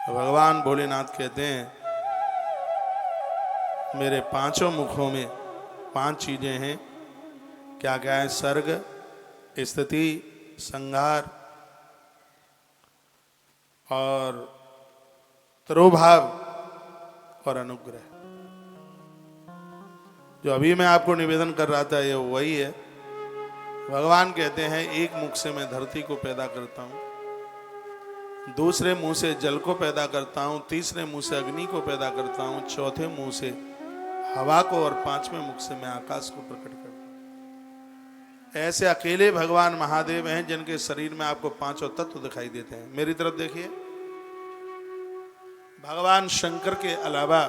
भगवान भोलेनाथ कहते हैं मेरे पांचों मुखों में पांच चीजें हैं। क्या क्या है? सर्ग, स्थिति, संहार और तिरोभाव और अनुग्रह। जो अभी मैं आपको निवेदन कर रहा था ये वही है। भगवान कहते हैं एक मुख से मैं धरती को पैदा करता हूं, दूसरे मुंह से जल को पैदा करता हूं, तीसरे मुंह से अग्नि को पैदा करता हूं, चौथे मुंह से हवा को और पांचवें मुख से मैं आकाश को प्रकट करता हूं। ऐसे अकेले भगवान महादेव हैं जिनके शरीर में आपको पांचों तत्व दिखाई देते हैं। मेरी तरफ देखिए, भगवान शंकर के अलावा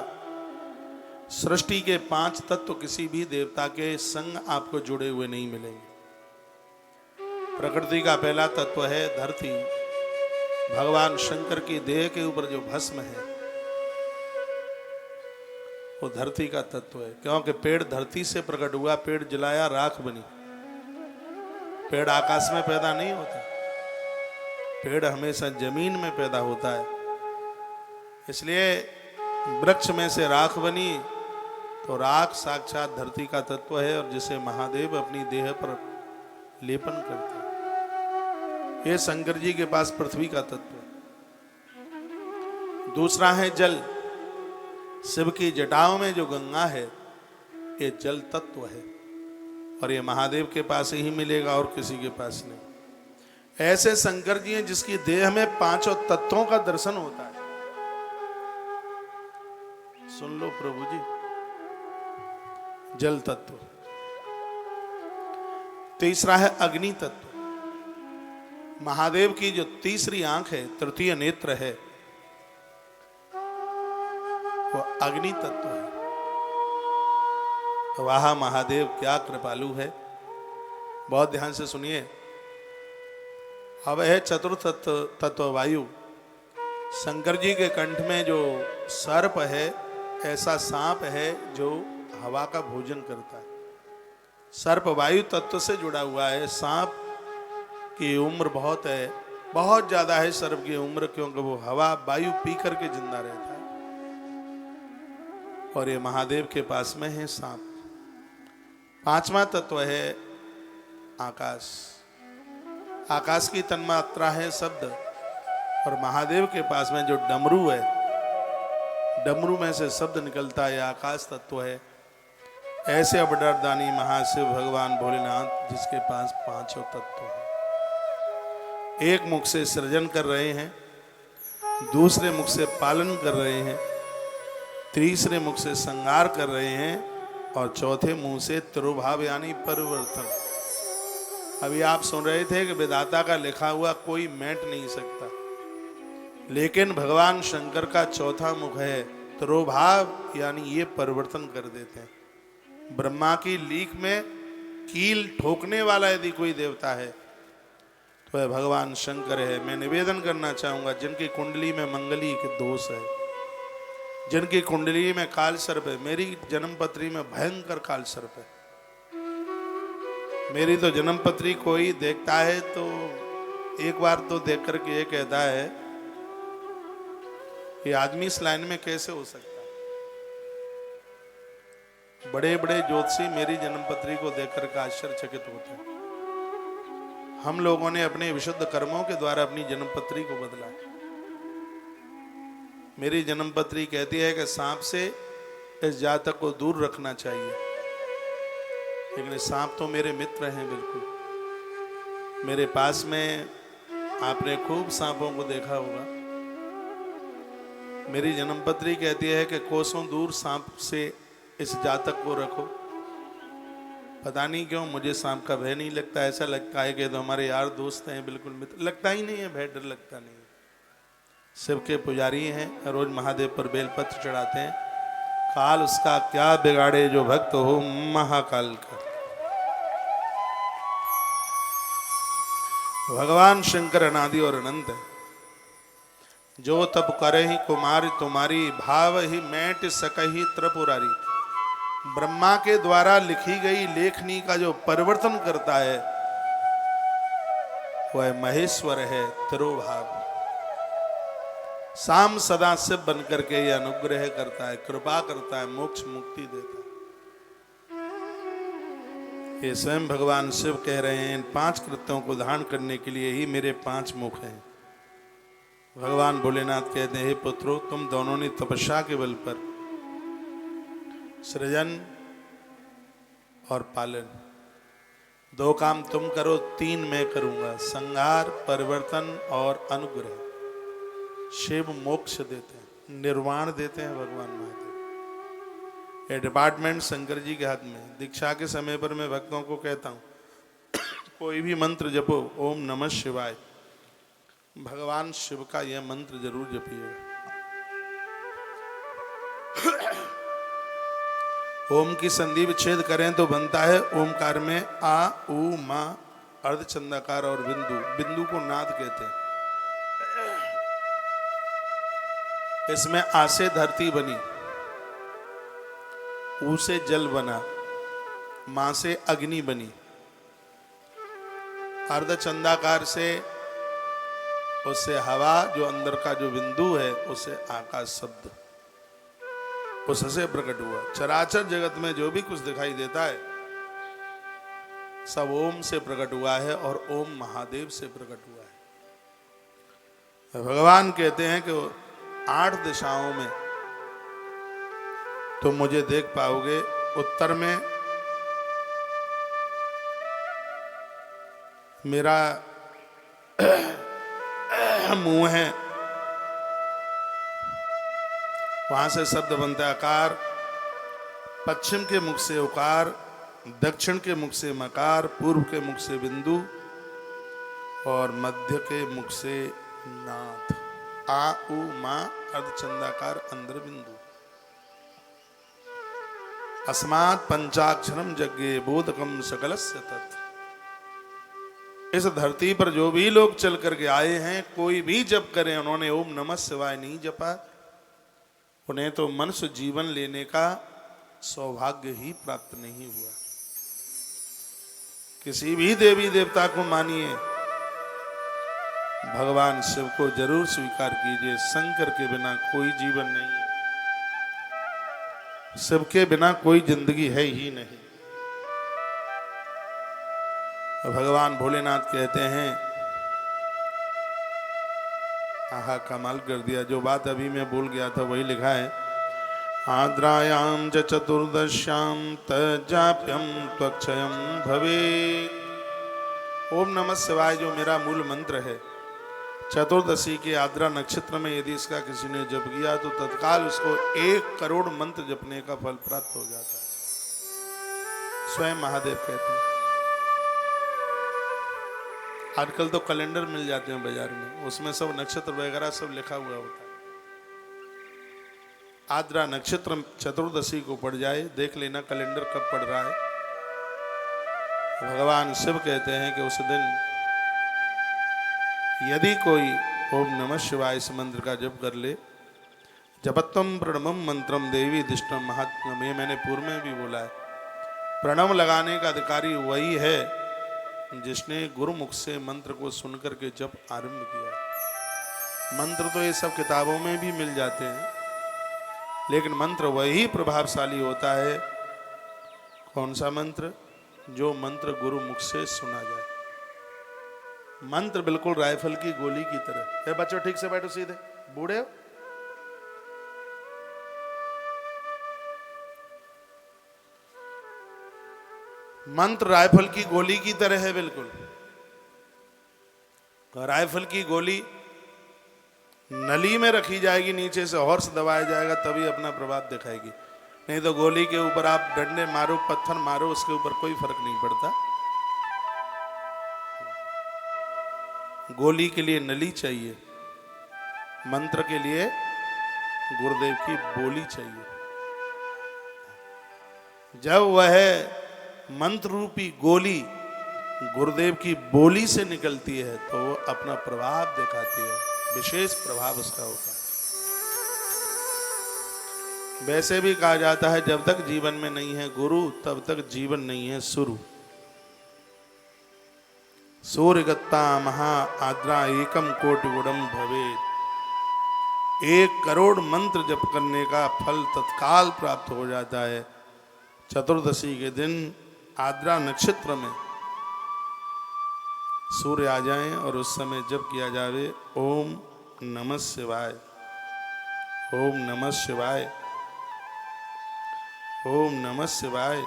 सृष्टि के पांच तत्व किसी भी देवता के संग आपको जुड़े हुए नहीं मिलेंगे। प्रकृति का पहला तत्व है धरती। भगवान शंकर की देह के ऊपर जो भस्म है वो धरती का तत्व है, क्योंकि पेड़ धरती से प्रकट हुआ, पेड़ जलाया राख बनी। पेड़ आकाश में पैदा नहीं होता, पेड़ हमेशा जमीन में पैदा होता है। इसलिए वृक्ष में से राख बनी तो राख साक्षात धरती का तत्व है, और जिसे महादेव अपनी देह पर लेपन करते हैं। ये शंकर जी के पास पृथ्वी का तत्व है। दूसरा है जल। शिव की जटाओं में जो गंगा है ये जल तत्व है, और ये महादेव के पास ही मिलेगा और किसी के पास नहीं। ऐसे शंकर जी हैं जिसकी देह में पांचों तत्वों का दर्शन होता है। सुन लो प्रभु जी, जल तत्व। तीसरा है अग्नि तत्व। महादेव की जो तीसरी आंख है, तृतीय नेत्र है, वो अग्नि तत्व है। वाह महादेव क्या कृपालु है। बहुत ध्यान से सुनिए। अब है चतुर्थ तत्व वायु। शंकर जी के कंठ में जो सर्प है, ऐसा सांप है जो हवा का भोजन करता है। सर्प वायु तत्व से जुड़ा हुआ है। सांप की उम्र बहुत है, बहुत ज्यादा है सर्प की उम्र, क्योंकि वो हवा वायु पी करके जिंदा रहता है। और ये महादेव के पास में है सांप। पांचवा तत्व है आकाश। आकाश की तन्मात्रा है शब्द, और महादेव के पास में जो डमरू है, डमरू में से शब्द निकलता है, आकाश तत्व है। ऐसे अवतारदानी महाशिव भगवान भोलेनाथ जिसके पास पांचों तत्व है। एक मुख से सृजन कर रहे हैं, दूसरे मुख से पालन कर रहे हैं, तीसरे मुख से संहार कर रहे हैं, और चौथे मुंह से तिरोभाव यानी परिवर्तन। अभी आप सुन रहे थे कि विधाता का लिखा हुआ कोई मेट नहीं सकता, लेकिन भगवान शंकर का चौथा मुख है तिरोभाव, यानी ये परिवर्तन कर देते हैं। ब्रह्मा की लीक में कील ठोकने वाला यदि कोई देवता है तो वह भगवान शंकर है। मैं निवेदन करना चाहूंगा, जिनकी कुंडली में मंगली के दोष है, जिनकी कुंडली में काल सर्प है। मेरी जन्मपत्री में भयंकर काल सर्प है। मेरी तो जन्मपत्री कोई देखता है तो एक बार तो देख करके ये कहता है कि आदमी इस लाइन में कैसे हो सकता है। बड़े बड़े ज्योतिषी मेरी जन्मपत्री को देख करके आश्चर्यचकित होते हैं। हम लोगों ने अपने विशुद्ध कर्मों के द्वारा अपनी जन्मपत्री को बदला। मेरी जन्मपत्री कहती है कि सांप से इस जातक को दूर रखना चाहिए, लेकिन सांप तो मेरे मित्र हैं बिल्कुल। मेरे पास में आपने खूब सांपों को देखा होगा। मेरी जन्मपत्री कहती है कि कोसों दूर सांप से इस जातक को रखो। पता नहीं क्यों मुझे सांप का भय नहीं लगता। ऐसा लगता है कि तो हमारे यार दोस्त हैं, बिल्कुल मित्र। लगता ही नहीं है भय, डर लगता नहीं है। शिव के पुजारी हैं, रोज महादेव पर बेलपत्र चढ़ाते हैं। काल उसका क्या बिगाड़े जो भक्त हो महाकाल का। भगवान शंकर अनादि और अनंत है। जो तब करे ही कुमारी तुम्हारी, भाव ही मैट सकही त्रिपुरारी। ब्रह्मा के द्वारा लिखी गई लेखनी का जो परिवर्तन करता है वह महेश्वर है, तिरोभाव। शाम सदाशिव बन करके ये अनुग्रह करता है, कृपा करता है, मोक्ष मुक्ति देता है। ये स्वयं भगवान शिव कह रहे हैं, इन 5 कृत्यों को धारण करने के लिए ही मेरे 5 मुख हैं। भगवान भोलेनाथ कहते हैं, हे पुत्रों, तुम दोनों ने तपस्या के बल पर सृजन और पालन 2 काम तुम करो, 3 मैं करूंगा। संहार, परिवर्तन और अनुग्रह। शिव मोक्ष देते हैं, निर्वाण देते हैं भगवान महादेव। ये डिपार्टमेंट शंकर जी के हाथ में। दीक्षा के समय पर मैं भक्तों को कहता हूं, कोई भी मंत्र जपो, ओम नमः शिवाय, भगवान शिव का यह मंत्र जरूर जपिएगा। ओम की संधि विच्छेद करें तो बनता है ओमकार में आ, उ, मा, अर्धचंदाकार और बिंदु। बिंदु को नाद कहते हैं। इसमें आ से धरती बनी, ऊ से जल बना, मां से अग्नि बनी, अर्धचंदाकार से उससे हवा, जो अंदर का जो बिंदु है उससे आकाश शब्द, उससे प्रकट हुआ। चराचर जगत में जो भी कुछ दिखाई देता है सब ओम से प्रकट हुआ है और ओम महादेव से प्रकट हुआ है। भगवान कहते हैं कि 8 दिशाओं में तुम मुझे देख पाओगे। उत्तर में मेरा मुंह है, वहां से शब्द बनता है आकार। पश्चिम के मुख से उकार, दक्षिण के मुख से मकार, पूर्व के मुख से बिंदु और मध्य के मुख से नाथ। आ, उ, मा, अर्धचंदाकार, अंदर बिंदु। अस्मात् पंचाक्षरम यज्ञे बोधकम सकलस्य तत्। इस धरती पर जो भी लोग चल करके आए हैं, कोई भी जप करें, उन्होंने ओम नमः शिवाय नहीं जपा, उन्हें तो मनुष्य जीवन लेने का सौभाग्य ही प्राप्त नहीं हुआ। किसी भी देवी देवता को मानिए, भगवान शिव को जरूर स्वीकार कीजिए। शंकर के बिना कोई जीवन नहीं है, शिव के बिना कोई जिंदगी है ही नहीं। भगवान भोलेनाथ कहते हैं, आहा कमाल कर दिया। जो बात अभी मैं बोल गया था वही लिखा है। आद्रायाम च चतुर्दश्याम तजाप्यम त्वक्षयम भवे। ओम नमः शिवाय जो मेरा मूल मंत्र है, चतुर्दशी के आद्रा नक्षत्र में यदि इसका किसी ने जप किया तो तत्काल उसको 1 करोड़ मंत्र जपने का फल प्राप्त हो जाता है। स्वयं महादेव कहते हैं। आजकल तो कैलेंडर मिल जाते हैं बाजार में, उसमें सब नक्षत्र वगैरह सब लिखा हुआ होता है। आद्रा नक्षत्र चतुर्दशी को पड़ जाए, देख लेना कैलेंडर कब पड़ रहा है। भगवान शिव कहते हैं कि उस दिन यदि कोई ओम नमः शिवाय इस मंत्र का जप कर ले, जपत्वम प्रणमम मंत्रम देवी दिष्टम महात्म्यम, ये मैंने पूर्व में भी बोला है। प्रणव लगाने का अधिकारी वही है जिसने गुरुमुख से मंत्र को सुनकर के जप आरंभ किया। मंत्र तो ये सब किताबों में भी मिल जाते हैं, लेकिन मंत्र वही प्रभावशाली होता है। कौन सा मंत्र? जो मंत्र गुरुमुख से सुना जाए। मंत्र बिल्कुल राइफल की गोली की तरह। बच्चों ठीक से बैठो सीधे, बूढ़े हो। मंत्र राइफल की गोली की तरह है बिल्कुल। राइफल की गोली नली में रखी जाएगी, नीचे से हॉर्स दबाया जाएगा तभी अपना प्रभाव दिखाएगी, नहीं तो गोली के ऊपर आप डंडे मारो, पत्थर मारो, उसके ऊपर कोई फर्क नहीं पड़ता। गोली के लिए नली चाहिए, मंत्र के लिए गुरुदेव की बोली चाहिए। जब वह मंत्र रूपी गोली गुरुदेव की बोली से निकलती है तो वो अपना प्रभाव दिखाती है, विशेष प्रभाव उसका होता है। वैसे भी कहा जाता है जब तक जीवन में नहीं है गुरु तब तक जीवन नहीं है शुरू। सूर्यगत्ता महा आद्रा एकम कोटि गुणम भवे। 1 करोड़ मंत्र जप करने का फल तत्काल प्राप्त हो जाता है। चतुर्दशी के दिन आद्रा नक्षत्र में सूर्य आ जाएं और उस समय जप किया जावे ओम नमः शिवाय, ओम नमः शिवाय, ओम नमः शिवाय।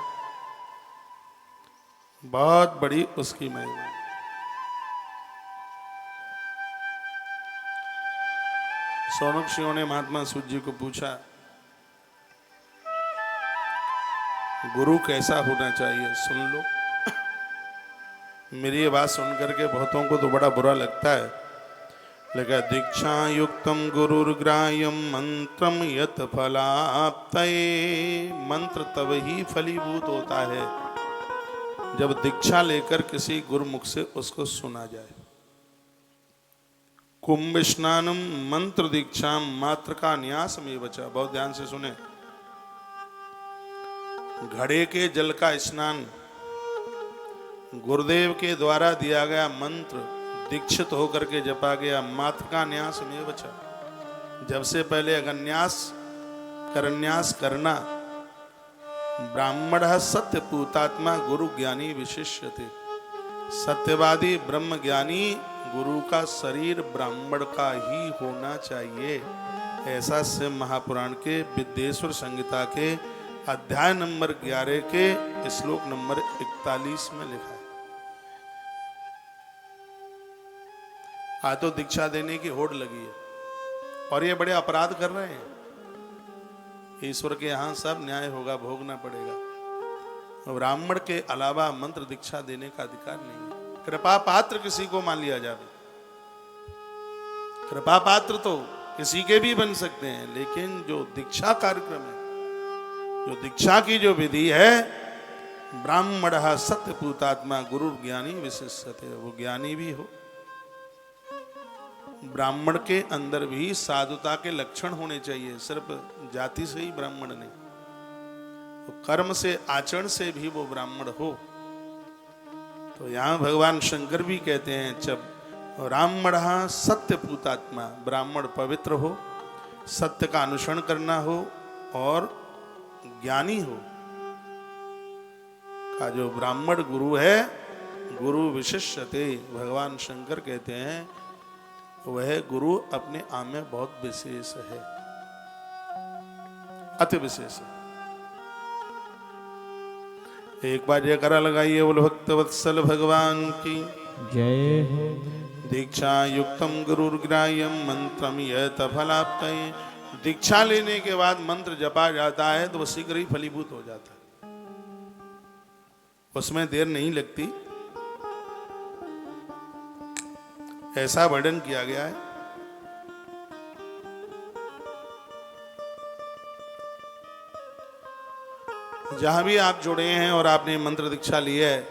बहुत बड़ी उसकी महिमा। सौनक्षियों ने महात्मा सूत जी को पूछा, गुरु कैसा होना चाहिए? सुन लो। मेरी ये बात सुनकर के बहुतों को तो बड़ा बुरा लगता है, लेकिन दीक्षा युक्तम गुरुर्ग्राह्यम मंत्रम यत फलाप्तये। मंत्र तब ही फलीभूत होता है जब दीक्षा लेकर किसी गुरुमुख से उसको सुना जाए। कुंभ स्नानम मंत्र दीक्षा मात्र का न्यास में बचा। बहुत ध्यान से सुने। घड़े के जल का स्नान गुरुदेव के द्वारा दिया गया मंत्र दीक्षित होकर के जपा गया मात्र का न्यास में बचा। जब से पहले अगन्यास करन्यास करना। ब्राह्मण सत्य पूतात्मा गुरु ज्ञानी विशिष्यते। सत्यवादी ब्रह्म ज्ञानी गुरु का शरीर ब्राह्मण का ही होना चाहिए। ऐसा शिव महापुराण के विद्येश्वर संहिता के अध्याय नंबर 11 के श्लोक नंबर 41 में लिखा है। आज तो दीक्षा देने की होड़ लगी है और ये बड़े अपराध कर रहे हैं। ईश्वर के यहां सब न्याय होगा, भोगना पड़ेगा। ब्राह्मण के अलावा मंत्र दीक्षा देने का अधिकार नहीं है। कृपा पात्र किसी को मान लिया जाए। कृपा पात्र तो किसी के भी बन सकते हैं, लेकिन जो दीक्षा कार्यक्रम है, जो दीक्षा की जो विधि है, ब्राह्मण सत्य पूतात्मा गुरु ज्ञानी विशिष्यते। वो ज्ञानी भी हो। ब्राह्मण के अंदर भी साधुता के लक्षण होने चाहिए। सिर्फ जाति से ही ब्राह्मण नहीं, तो कर्म से आचरण से भी वो ब्राह्मण हो। तो यहां भगवान शंकर भी कहते हैं, जब ब्राह्मण सत्य पूतात्मा, ब्राह्मण पवित्र हो, सत्य का अनुसरण करना हो और ज्ञानी हो। का जो ब्राह्मण गुरु है, गुरु विशिष्यते। भगवान शंकर कहते हैं वह गुरु अपने आप में बहुत विशेष है, अति विशेष है। एक बार जयकारा लगाइए बोलो भक्त वत्सल भगवान की जय हो। दीक्षा युक्तम गुरुर्ग्राह्यम मंत्रम यत फलाप्तये। दीक्षा लेने के बाद मंत्र जपा जाता है तो वह शीघ्र ही फलीभूत हो जाता है, उसमें देर नहीं लगती। ऐसा वर्णन किया गया है। जहां भी आप जुड़े हैं और आपने मंत्र दीक्षा ली है,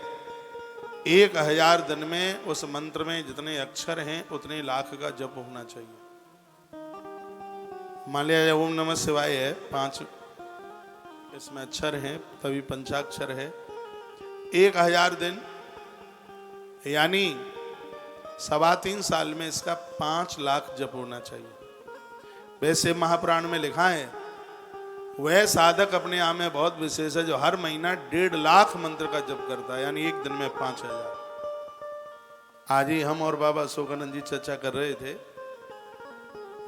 1000 दिन में उस मंत्र में जितने अक्षर हैं उतने लाख का जप होना चाहिए। मान लिया ओम नमः शिवाय है, 5 इसमें अक्षर हैं, तभी पंचाक्षर है। 1000 दिन यानी 3.25 साल में इसका 5 लाख जप होना चाहिए। वैसे महापुराण में लिखा है, वह साधक अपने आप में बहुत विशेष है जो हर महीना 1.5 लाख मंत्र का जप करता है, यानी एक दिन में 5000। आज ही हम और बाबा अशोकानंद जी चर्चा कर रहे थे।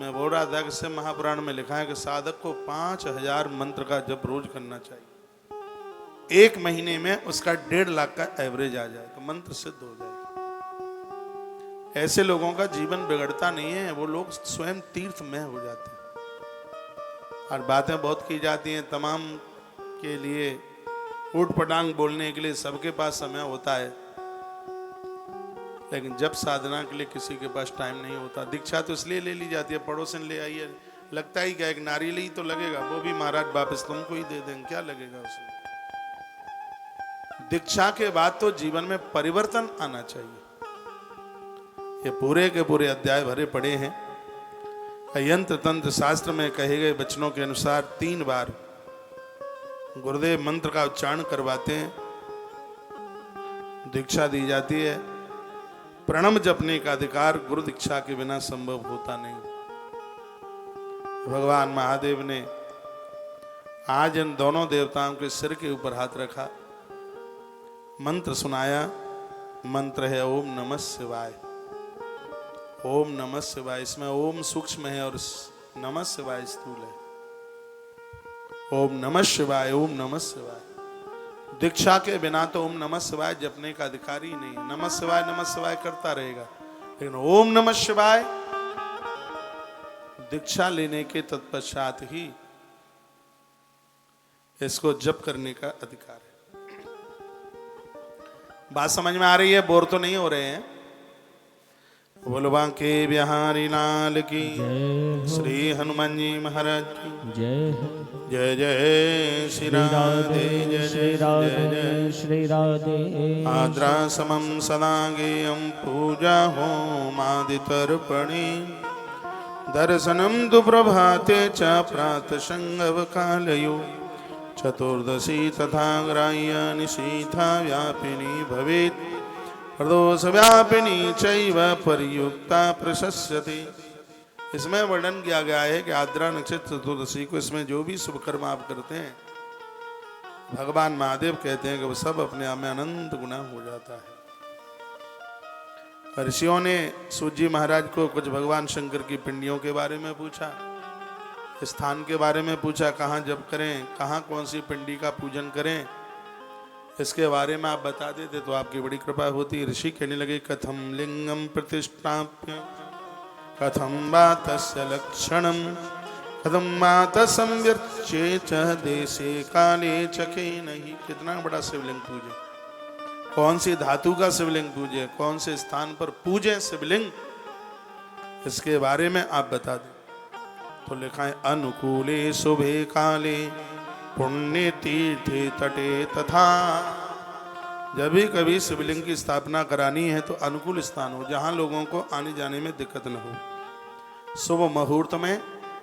मैं बोल रहा था कि शिव महापुराण में लिखा है कि साधक को 5000 मंत्र का जप रोज करना चाहिए। एक महीने में उसका 1.5 लाख का एवरेज आ जाए तो मंत्र सिद्ध हो जाए। ऐसे लोगों का जीवन बिगड़ता नहीं है, वो लोग स्वयं तीर्थ में हो जाते हैं। और बातें बहुत की जाती हैं तमाम के लिए, ऊट पटांग बोलने के लिए सबके पास समय होता है, लेकिन जब साधना के लिए किसी के पास टाइम नहीं होता। दीक्षा तो इसलिए ले ली जाती है, पड़ोसन ले आइए, लगता ही क्या एक नारियल ही तो लगेगा, वो भी महाराज वापस तुमको ही दे देंगे, क्या लगेगा उसमें। दीक्षा के बाद तो जीवन में परिवर्तन आना चाहिए। ये पूरे के पूरे अध्याय भरे पड़े हैं। यंत्र तंत्र शास्त्र में कहे गए वचनों के अनुसार 3 बार गुरुदेव मंत्र का उच्चारण करवाते हैं, दीक्षा दी जाती है। प्रणव जपने का अधिकार गुरु दीक्षा के बिना संभव होता नहीं। भगवान महादेव ने आज इन दोनों देवताओं के सिर के ऊपर हाथ रखा, मंत्र सुनाया। मंत्र है ओम नमः शिवाय। ओम नमः शिवाय, इसमें ओम सूक्ष्म है और नमः शिवाय स्थूल है। ओम नमः शिवाय, ओम नमः शिवाय। दीक्षा के बिना तो ओम नमः शिवाय जपने का अधिकार ही नहीं है। नमः शिवाय करता रहेगा, लेकिन ओम नमः शिवाय दीक्षा लेने के तत्पश्चात ही इसको जप करने का अधिकार है। बात समझ में आ रही है? बोर तो नहीं हो रहे हैं? बोलो बांके बिहारी लाल की, श्री हनुमान जी महाराज की जय। जय जय श्री राधे, जय जय जय श्री राधे। आद्रा समम सदा गेयं पूजा होमादितर्पणे, दर्शनम तु प्रभाते च प्रातः संगव कालयो, चतुर्दशी तथा ग्राह्य निशीथा व्यापिनी भवेत्, प्रदोष व्यापिनी चैव परियुक्ता प्रशस्यते। इसमें वर्णन किया गया है कि आद्रा नक्षत्र चतुर्दशी को इसमें जो भी शुभ कर्म आप करते हैं, भगवान महादेव कहते हैं कि वो सब अपने आप में अनंत गुना हो जाता है। ऋषियों ने सूत जी महाराज को कुछ भगवान शंकर की पिंडियों के बारे में पूछा, स्थान के बारे में पूछा, कहाँ जप करें, कहाँ कौन सी पिंडी का पूजन करें, इसके बारे में आप बता देते तो आपकी बड़ी कृपा होती। ऋषि कहने लगे कथम लिंगम प्रतिष्ठाप्य, कथम वा तस्य लक्षणम, कथम वा तसंव्यर्च्ये च देशे काले चके नहीं। कितना बड़ा शिवलिंग पूजे, कौन सी धातु का शिवलिंग पूजे, कौन से स्थान पर पूजे शिवलिंग, इसके बारे में आप बता दें। तो लिखा है अनुकूले शुभे काले पुण्य तीर्थे तटे तथा। जब भी कभी शिवलिंग की स्थापना करानी है तो अनुकूल स्थान हो, जहां लोगों को आने जाने में दिक्कत न हो। शुभ मुहूर्त में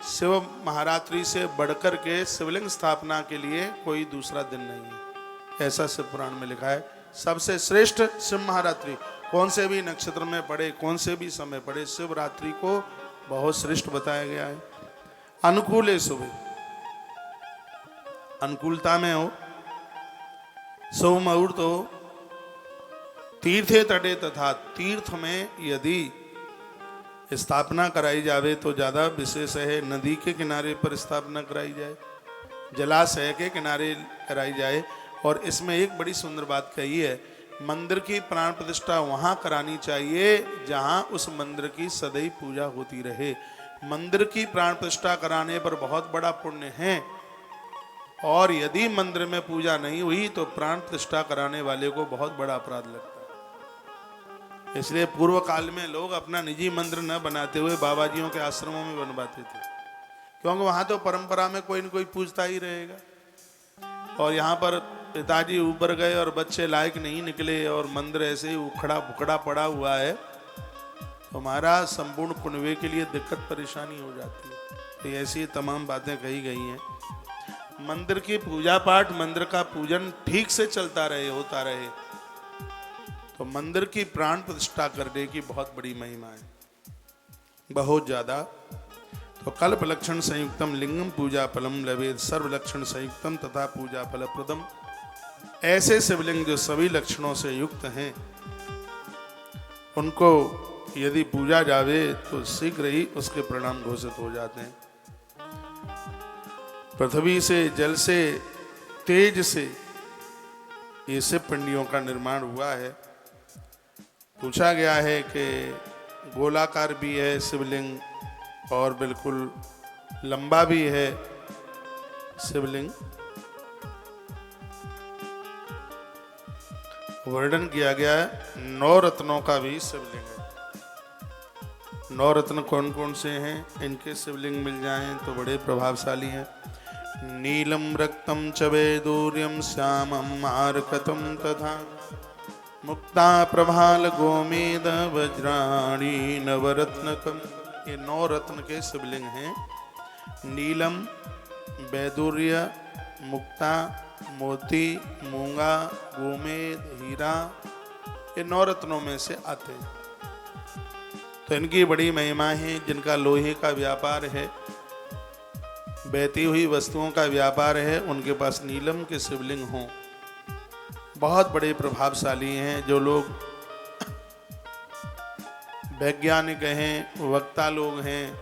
शिव महारात्रि से बढ़कर के शिवलिंग स्थापना के लिए कोई दूसरा दिन नहीं है, ऐसा शिव पुराण में लिखा है। सबसे श्रेष्ठ शिव महारात्रि कौन से भी नक्षत्र में पड़े, कौन से भी समय पड़े, शिवरात्रि को बहुत श्रेष्ठ बताया गया है। अनुकूल शुभ, अनुकूलता में हो, शुभ मुहूर्त हो, तीर्थे तटे तथा तीर्थ में यदि स्थापना कराई जावे तो ज्यादा विशेष है। नदी के किनारे पर स्थापना कराई जाए, जलाशय के किनारे कराई जाए। और इसमें एक बड़ी सुंदर बात कही है, मंदिर की प्राण प्रतिष्ठा वहां करानी चाहिए जहां उस मंदिर की सदैव पूजा होती रहे। मंदिर की प्राण प्रतिष्ठा कराने पर बहुत बड़ा पुण्य है, और यदि मंदिर में पूजा नहीं हुई तो प्राण प्रतिष्ठा कराने वाले को बहुत बड़ा अपराध लगता है। इसलिए पूर्व काल में लोग अपना निजी मंदिर न बनाते हुए बाबाजियों के आश्रमों में बनवाते थे, क्योंकि वहां तो परंपरा में कोई न कोई पूजता ही रहेगा। और यहाँ पर पिताजी ऊपर गए और बच्चे लायक नहीं निकले और मंदिर ऐसे ही उखड़ा बुखड़ा पड़ा हुआ है, तो हमारा संपूर्ण कुनबे के लिए दिक्कत परेशानी हो जाती है। तो ऐसी तमाम बातें कही गई हैं। मंदिर की पूजा पाठ, मंदिर का पूजन ठीक से चलता रहे, होता रहे, तो मंदिर की प्राण प्रतिष्ठा करने की बहुत बड़ी महिमा है, बहुत ज्यादा। तो कल्प लक्षण संयुक्तम लिंगम पूजा फलम लवेद, सर्व लक्षण संयुक्तम तथा पूजा फल प्रदम। ऐसे शिवलिंग जो सभी लक्षणों से युक्त हैं, उनको यदि पूजा जावे तो शीघ्र ही उसके परिणाम घोषित हो जाते हैं। पृथ्वी से, जल से, तेज से ये शिव पिंडियों का निर्माण हुआ है। पूछा गया है कि गोलाकार भी है शिवलिंग और बिल्कुल लंबा भी है शिवलिंग। वर्णन किया गया है 9 रत्नों का भी शिवलिंग है। 9 रत्न कौन कौन से हैं, इनके शिवलिंग मिल जाएं तो बड़े प्रभावशाली हैं। नीलम रक्तम च वैदूर्यम श्यामम मारकतम तथा मुक्ता प्रभाल गोमेद वज्राणी नवरत्नकम। ये 9 रत्न के शिवलिंग हैं। नीलम, वैदूर्य, मुक्ता, मोती, मूंगा, गोमेद, हीरा, ये 9 रत्नों में से आते हैं। तो इनकी बड़ी महिमा है। जिनका लोहे का व्यापार है बहती हुई वस्तुओं का व्यापार है, उनके पास नीलम के शिवलिंग हों। बहुत बड़े प्रभावशाली हैं। जो लोग वैज्ञानिक हैं, वक्ता लोग हैं,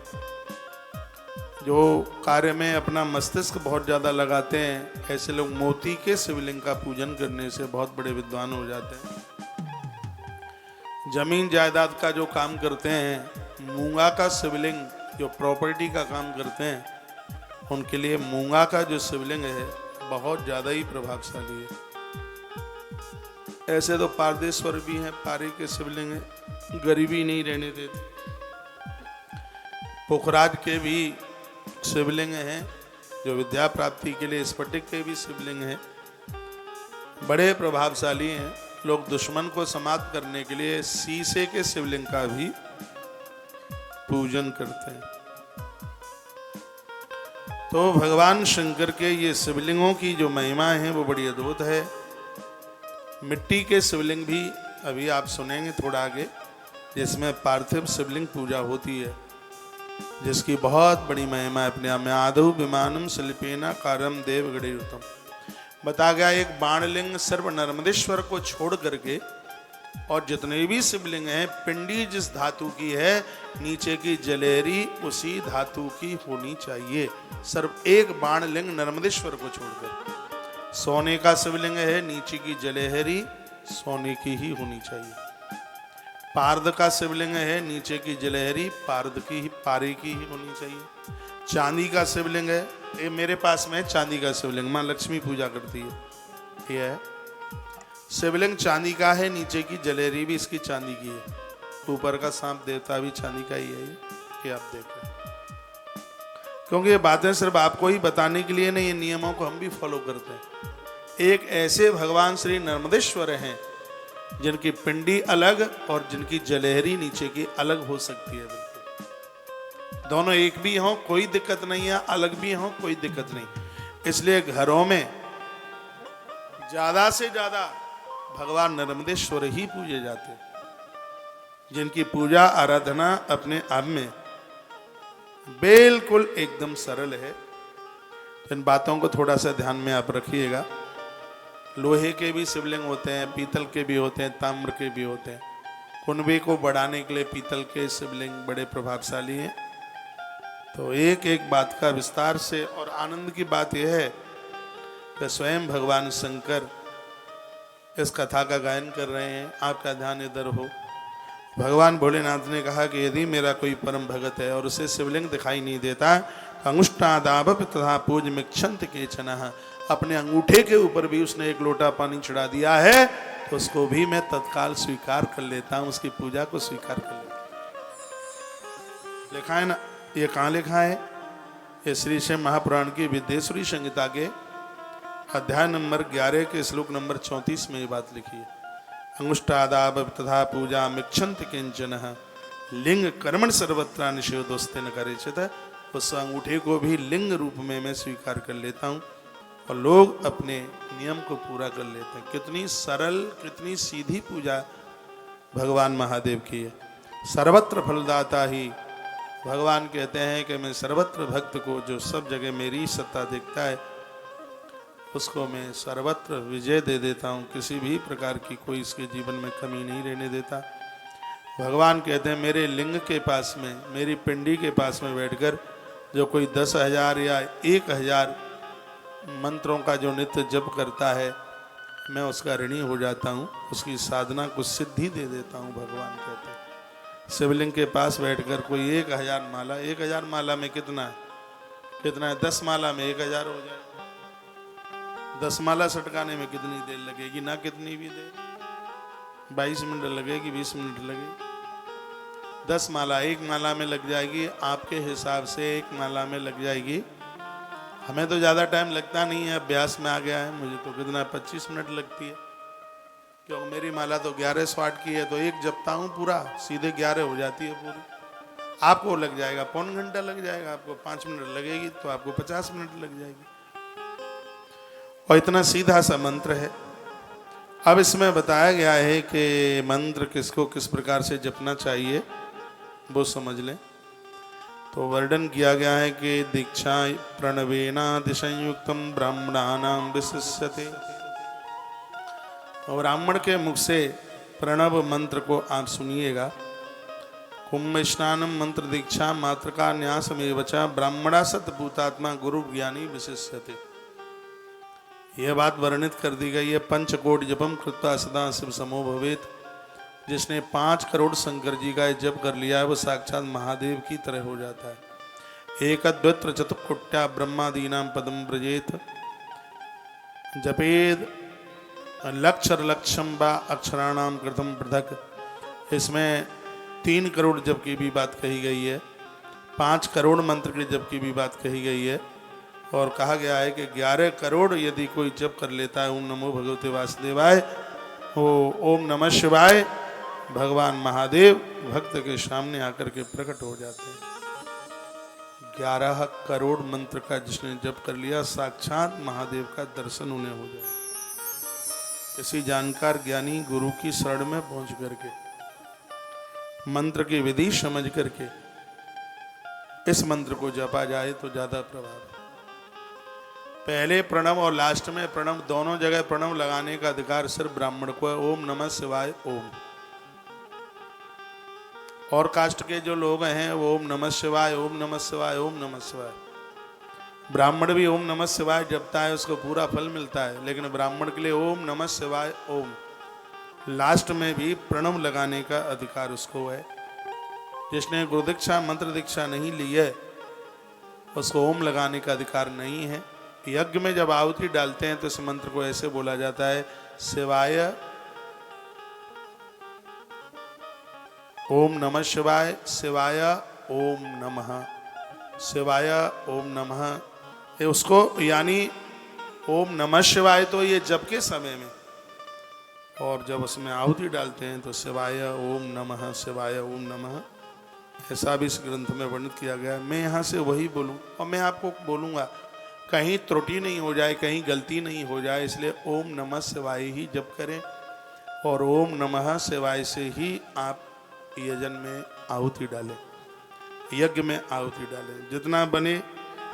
जो कार्य में अपना मस्तिष्क बहुत ज़्यादा लगाते हैं, ऐसे लोग मोती के शिवलिंग का पूजन करने से बहुत बड़े विद्वान हो जाते हैं। जमीन जायदाद का जो काम करते हैं, मूंगा का शिवलिंग जो प्रॉपर्टी का काम करते हैं, उनके लिए मूंगा का जो शिवलिंग है बहुत ज़्यादा ही प्रभावशाली है। ऐसे तो पारदेश्वर भी हैं, पारी के शिवलिंग है, गरीबी नहीं रहने देते। पोखराज के भी शिवलिंग हैं जो विद्या प्राप्ति के लिए, स्फटिक के भी शिवलिंग हैं, बड़े प्रभावशाली हैं। लोग दुश्मन को समाप्त करने के लिए शीशे के शिवलिंग का भी पूजन करते हैं। तो भगवान शंकर के ये शिवलिंगों की जो महिमा है वो बड़ी अद्भुत है। मिट्टी के शिवलिंग भी अभी आप सुनेंगे थोड़ा आगे, जिसमें पार्थिव शिवलिंग पूजा होती है, जिसकी बहुत बड़ी महिमा है अपने आप में। आदौ विमानम शिल्पेना कारम देव गणेयुतम। बता गया एक बाणलिंग सर्व नर्मदेश्वर को छोड़ करके और जितने भी शिवलिंग हैं, पिंडी जिस धातु की है, नीचे की जलेहरी उसी धातु की होनी चाहिए। सिर्फ एक बाणलिंग नर्मदेश्वर को छोड़कर। सोने का शिवलिंग है, नीचे की जलेहरी सोने की ही होनी चाहिए। पार्द का शिवलिंग है, नीचे की जलेहरी पार्द की ही, पारे की ही होनी चाहिए। चांदी का शिवलिंग है, ये मेरे पास में चांदी का शिवलिंग, माँ लक्ष्मी पूजा करती है, ये है शिवलिंग चांदी का है, नीचे की जलेहरी भी इसकी चांदी की है, ऊपर का सांप देवता भी चांदी का ही है। ये आप देख रहे हैं, क्योंकि ये बातें सिर्फ आपको ही बताने के लिए नहीं, ये नियमों को हम भी फॉलो करते हैं। एक ऐसे भगवान श्री नर्मदेश्वर हैं जिनकी पिंडी अलग और जिनकी जलेहरी नीचे की अलग हो सकती है। बिल्कुल दोनों एक भी हों कोई दिक्कत नहीं है, अलग भी हों कोई दिक्कत नहीं। इसलिए घरों में ज्यादा से ज्यादा भगवान नर्मदेश्वर ही पूजे जाते हैं, जिनकी पूजा आराधना अपने आप में बिल्कुल एकदम सरल है। इन बातों को थोड़ा सा ध्यान में आप रखिएगा। लोहे के भी शिवलिंग होते हैं, पीतल के भी होते हैं, ताम्र के भी होते हैं। कुंभे को बढ़ाने के लिए पीतल के शिवलिंग बड़े प्रभावशाली हैं। तो एक एक बात का विस्तार से, और आनंद की बात यह है कि स्वयं भगवान शंकर इस कथा का गायन कर रहे हैं, आपका ध्यान इधर हो। भगवान भोलेनाथ ने कहा कि यदि मेरा कोई परम भगत है और उसे शिवलिंग दिखाई नहीं देता, अंगुष्ठादाभ तथा पूज मिक्षंत केचन, अपने अंगूठे के ऊपर भी उसने एक लोटा पानी चढ़ा दिया है, तो उसको भी मैं तत्काल स्वीकार कर लेता हूं, उसकी पूजा को स्वीकार कर लेता हूं। लिखा है ना, ये कहाँ लिखा है? ये श्री शिव महापुराण की विद्येश्वरी संहिता के अध्याय नंबर 11 के श्लोक नंबर 34 में ये बात लिखी है। अंगुष्ठादाभ तथा पूजा मिक्षंत किंचन लिंग कर्मण सर्वत्र निषेधोस्ते न करेचित। उस अंगूठे को भी लिंग रूप में मैं स्वीकार कर लेता हूँ और लोग अपने नियम को पूरा कर लेते हैं। कितनी सरल, कितनी सीधी पूजा भगवान महादेव की है। सर्वत्र फलदाता ही भगवान कहते हैं कि मैं सर्वत्र भक्त को, जो सब जगह मेरी सत्ता देखता है, उसको मैं सर्वत्र विजय दे देता हूँ। किसी भी प्रकार की कोई इसके जीवन में कमी नहीं रहने देता। भगवान कहते हैं मेरे लिंग के पास में, मेरी पिंडी के पास में बैठकर जो कोई 10,000 या 1,000 मंत्रों का जो नित्य जप करता है, मैं उसका ऋणी हो जाता हूँ, उसकी साधना को सिद्धि दे देता हूँ। भगवान कहते हैं शिवलिंग के पास बैठकर कोई 1,000 माला, 1,000 माला में कितना है? कितना है? 10 माला में 1,000 हो जाए। 10 माला सटकाने में कितनी देर लगेगी? ना कितनी भी देर, 22 मिनट लगेगी, 20 मिनट लगेगी। 10 माला एक माला में लग जाएगी, आपके हिसाब से एक माला में लग जाएगी। हमें तो ज़्यादा टाइम लगता नहीं है, अभ्यास में आ गया है। मुझे तो कितना 25 मिनट लगती है, क्योंकि मेरी माला तो 11 स्वाट की है, तो एक जपता हूँ पूरा, सीधे 11 हो जाती है पूरी। आपको लग जाएगा पौन घंटा लग जाएगा, आपको 5 मिनट लगेगी तो आपको 50 मिनट लग जाएगी। और इतना सीधा सा मंत्र है। अब इसमें बताया गया है कि मंत्र किसको किस प्रकार से जपना चाहिए, वो समझ लें। तो वर्णन किया गया है कि दीक्षा प्रणवेनातिसंयुक्तम ब्राह्मणानां विशिष्यते। और ब्राह्मण के मुख से प्रणव मंत्र को आप सुनिएगा। कुंभ स्नानम मंत्र दीक्षा मातृका न्यासमेव च ब्राह्मणा सतभूतात्मा गुरु ज्ञानी विशिष्यते। यह बात वर्णित कर दी गई है। पंचकोट जपम कृत्वा सदा शिव समो भवेत। जिसने 5 करोड़ शंकर जी का जप कर लिया है वो साक्षात महादेव की तरह हो जाता है। एक अद्वैत्र चतुष्कोट्या ब्रह्मादीनाम पदम ब्रजेत जपेद लक्षर लक्षम बा अक्षराणाम कृतम पृथक। इसमें 3 करोड़ जप की भी बात कही गई है, 5 करोड़ मंत्र के जप की भी बात कही गई है। और कहा गया है कि 11 करोड़ यदि कोई जप कर लेता है ओम नमो भगवते वासुदेवाय, ओम नमः शिवाय, भगवान महादेव भक्त के सामने आकर के प्रकट हो जाते हैं। 11 करोड़ मंत्र का जिसने जप कर लिया साक्षात महादेव का दर्शन उन्हें हो जाए। किसी जानकार ज्ञानी गुरु की शरण में पहुंच करके मंत्र की विधि समझ करके इस मंत्र को जपा जाए तो ज्यादा प्रभाव है। पहले प्रणव और लास्ट में प्रणव, दोनों जगह प्रणव लगाने का अधिकार सिर्फ ब्राह्मण को है। ओम नमः शिवाय ओम। और कास्ट के जो लोग हैं वो ओम नमः शिवाय ओम नमः शिवाय ओम नमः शिवाय। ब्राह्मण भी ओम नमः शिवाय जपता है, उसको पूरा फल मिलता है। लेकिन ब्राह्मण के लिए ओम नमः शिवाय ओम, लास्ट में भी प्रणव लगाने का अधिकार उसको है। जिसने गुरु दीक्षा मंत्र दीक्षा नहीं ली है उसको ओम लगाने का अधिकार नहीं है। यज्ञ में जब आहुति डालते हैं तो इस मंत्र को ऐसे बोला जाता है, शिवाय ओम नमः शिवाय, शिवाय ओम नमः, शिवाय ओम नमः। ये उसको यानी ओम नमः शिवाय तो ये जप के समय में, और जब उसमें आहुति डालते हैं तो शिवाय ओम नमः, शिवाय ओम नमः। ऐसा भी इस ग्रंथ में वर्णित किया गया है। मैं यहाँ से वही बोलूँ और मैं आपको बोलूँगा, कहीं त्रुटि नहीं हो जाए, कहीं गलती नहीं हो जाए, इसलिए ओम नमः शिवाय ही जप करें और ओम नमः शिवाय से ही आप यजन में आहुति डालें, यज्ञ में आहुति डालें। जितना बने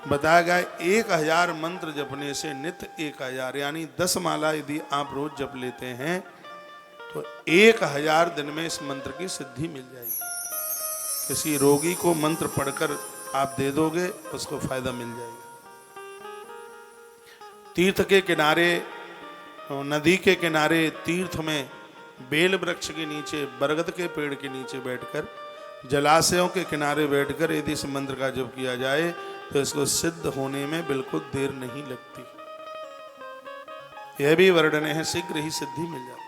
बताया गया 1000 मंत्र जपने से नित्य 1000 यानी 10 माला यदि आप रोज जप लेते हैं तो 1000 दिन में इस मंत्र की सिद्धि मिल जाएगी। किसी रोगी को मंत्र पढ़कर आप दे दोगे उसको फायदा मिल जाएगा। तीर्थ के किनारे, नदी के किनारे, तीर्थ में बेल वृक्ष के नीचे, बरगद के पेड़ के नीचे बैठकर, जलाशयों के किनारे बैठकर यदि इस मंत्र का जप किया जाए तो इसको सिद्ध होने में बिल्कुल देर नहीं लगती। यह भी वर्णन है, शीघ्र ही सिद्धि मिल जाती।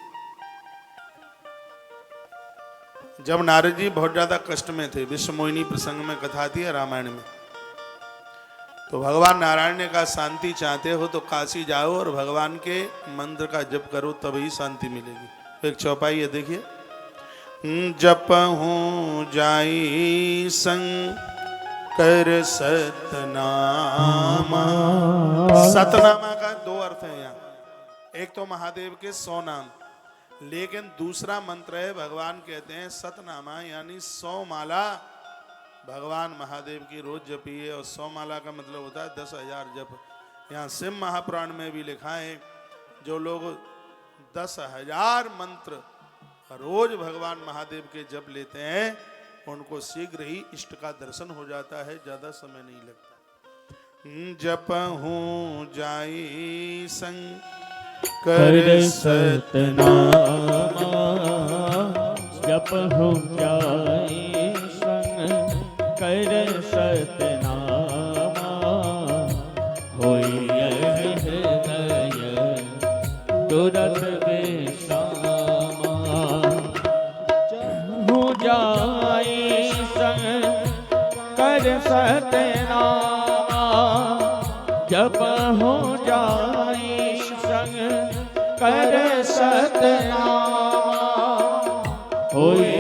जब नारद जी बहुत ज्यादा कष्ट में थे, विश्व मोहिनी प्रसंग में कथा थी रामायण में, तो भगवान नारायण ने कहा शांति चाहते हो तो काशी जाओ और भगवान के मंत्र का जप करो तभी शांति मिलेगी। एक चौपाई है, देखिए। जप हूँ जाई शंकर सतनामा। सतनामा का 2 अर्थ है यहाँ। एक तो महादेव के 100 नाम, लेकिन दूसरा मंत्र है, भगवान कहते हैं सतनामा यानी 100 माला भगवान महादेव की रोज जपिए। और 100 माला का मतलब होता है 10,000 जप। यहाँ शिव महापुराण में भी लिखा है, जो लोग 10,000 मंत्र रोज भगवान महादेव के जप लेते हैं उनको शीघ्र ही इष्ट का दर्शन हो जाता है, ज्यादा समय नहीं लगता। जप हूँ जाई शंकर सतनामा, जप हूँ जाई कर सतनामा, होई हृदय तुरत विश्रामा। हो जाई कर सतनामा, जप हो जाई कर सतनामा, होई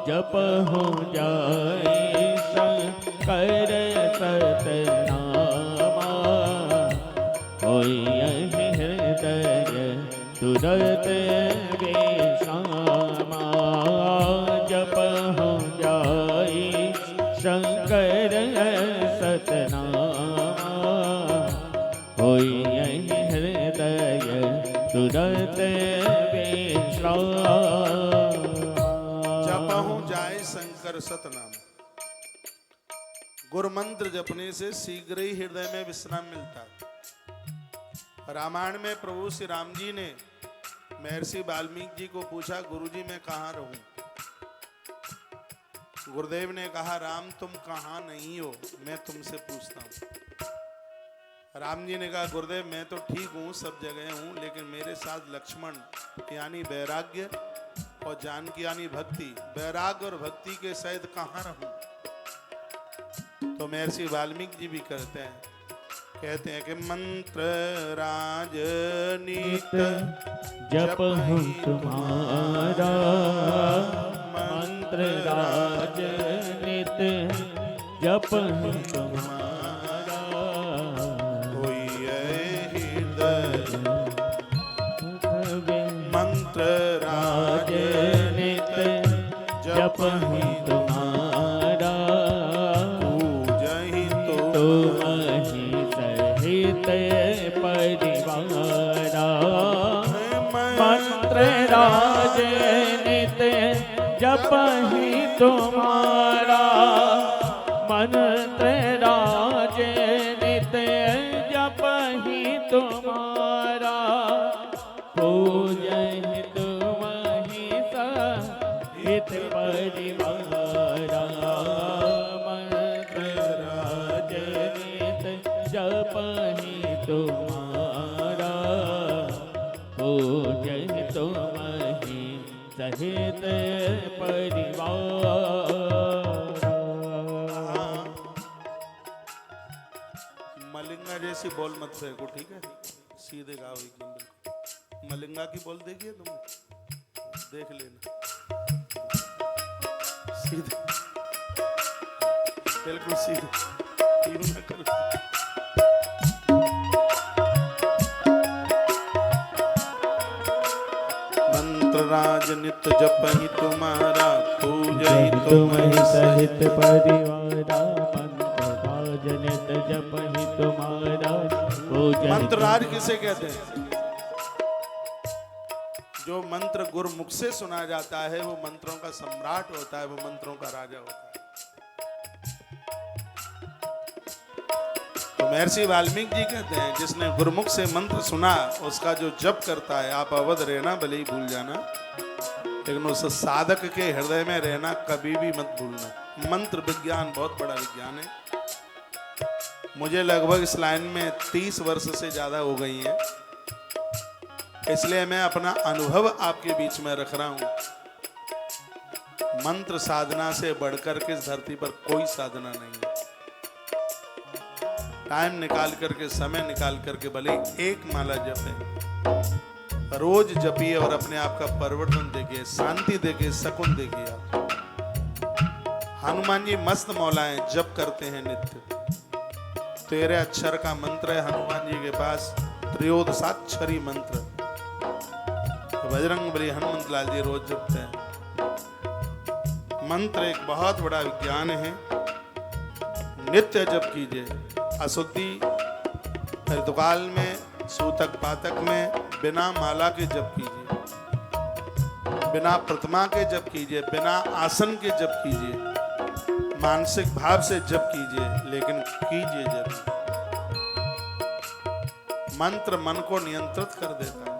जप हो जाए शंकर सतनामा, होई हृदय तुरत कर सतनाम। गुरु मंत्र जपने से शीघ्र ही हृदय में विश्राम मिलता है। रामायण में प्रभु श्री राम जी ने महर्षि वाल्मीकि जी को पूछा, गुरुजी मैं कहाँ रहूं? गुरुदेव ने कहा, राम तुम कहाँ नहीं हो, मैं तुमसे पूछता हूं। राम जी ने कहा, गुरुदेव मैं तो ठीक हूं, सब जगह हूं, लेकिन मेरे साथ लक्ष्मण यानी वैराग्य और जानकी यानी भक्ति, वैराग्य और भक्ति के सहित कहाँ रहूं? तो महर्षि वाल्मीकि जी भी कहते हैं कि मंत्र राजनीत जप हूँ तुम्हारा, मंत्र राजनीत जप हूँ तुम्हारा, कोई हृदय मंत्र राजनीत जप हूँ तुम्हारा, पूजहि तुम ही सहित परिवारा, मंत्र राजनीत जप ही तुम्हारा, मंत्र राजनीत जप ही तुम्हारा, पूजहि तुम ही सहित परिवारा, मंत्र राजनीत जप ही तुम्हारा, पूजहि तुम ही सहित परिवार। मलिंगा जैसी बोल मत फेंको, ठीक है? सीधे गाओ एकदम बिल्कुल। मलिंगा की बोल देखिए तुम, देख लेना, सीधे बिल्कुल सीधे, यूं ना करो। मंत्र राजनित जप ही तुम्हारा, पूजहि तुम ही सहित परिवारा, मंत्र राजनित जप ही तुम्हारा, पूजहि। मंत्र राज किसे कहते हैं? जो मंत्र गुरुमुख से सुना जाता है वो मंत्रों का सम्राट होता है, वो मंत्रों का राजा होता है। तो महर्षि वाल्मीकि जी कहते हैं, जिसने गुरुमुख से मंत्र सुना उसका जो जप करता है, आप अवध रहना भले ही भूल जाना, लेकिन उस साधक के हृदय में रहना कभी भी मत भूलना। मंत्र विज्ञान बहुत बड़ा विज्ञान है। मुझे लगभग इस लाइन में 30 वर्ष से ज्यादा हो गई है, इसलिए मैं अपना अनुभव आपके बीच में रख रहा हूं। मंत्र साधना से बढ़कर के इस धरती पर कोई साधना नहीं है। टाइम निकाल करके, समय निकाल करके भले एक माला जपे, रोज जपिए और अपने आप का परिवर्तन देखिए, शांति देखिए, सुकून देखिए। आप हनुमान जी मस्त मौला हैं, जप करते हैं नित्य। 13 अक्षर का मंत्र है हनुमान जी के पास, त्रयोदशाक्षरी मंत्र। बजरंग बली हनुमंत लाल जी रोज जपते हैं। मंत्र एक बहुत बड़ा विज्ञान है, नित्य जप कीजिए। अशुद्धि ऋतुकाल में, सूतक पातक में बिना माला के जप कीजिए, बिना प्रतिमा के जप कीजिए, बिना आसन के जप कीजिए, मानसिक भाव से जप कीजिए, लेकिन कीजिए जरूर। मंत्र मन को नियंत्रित कर देता है।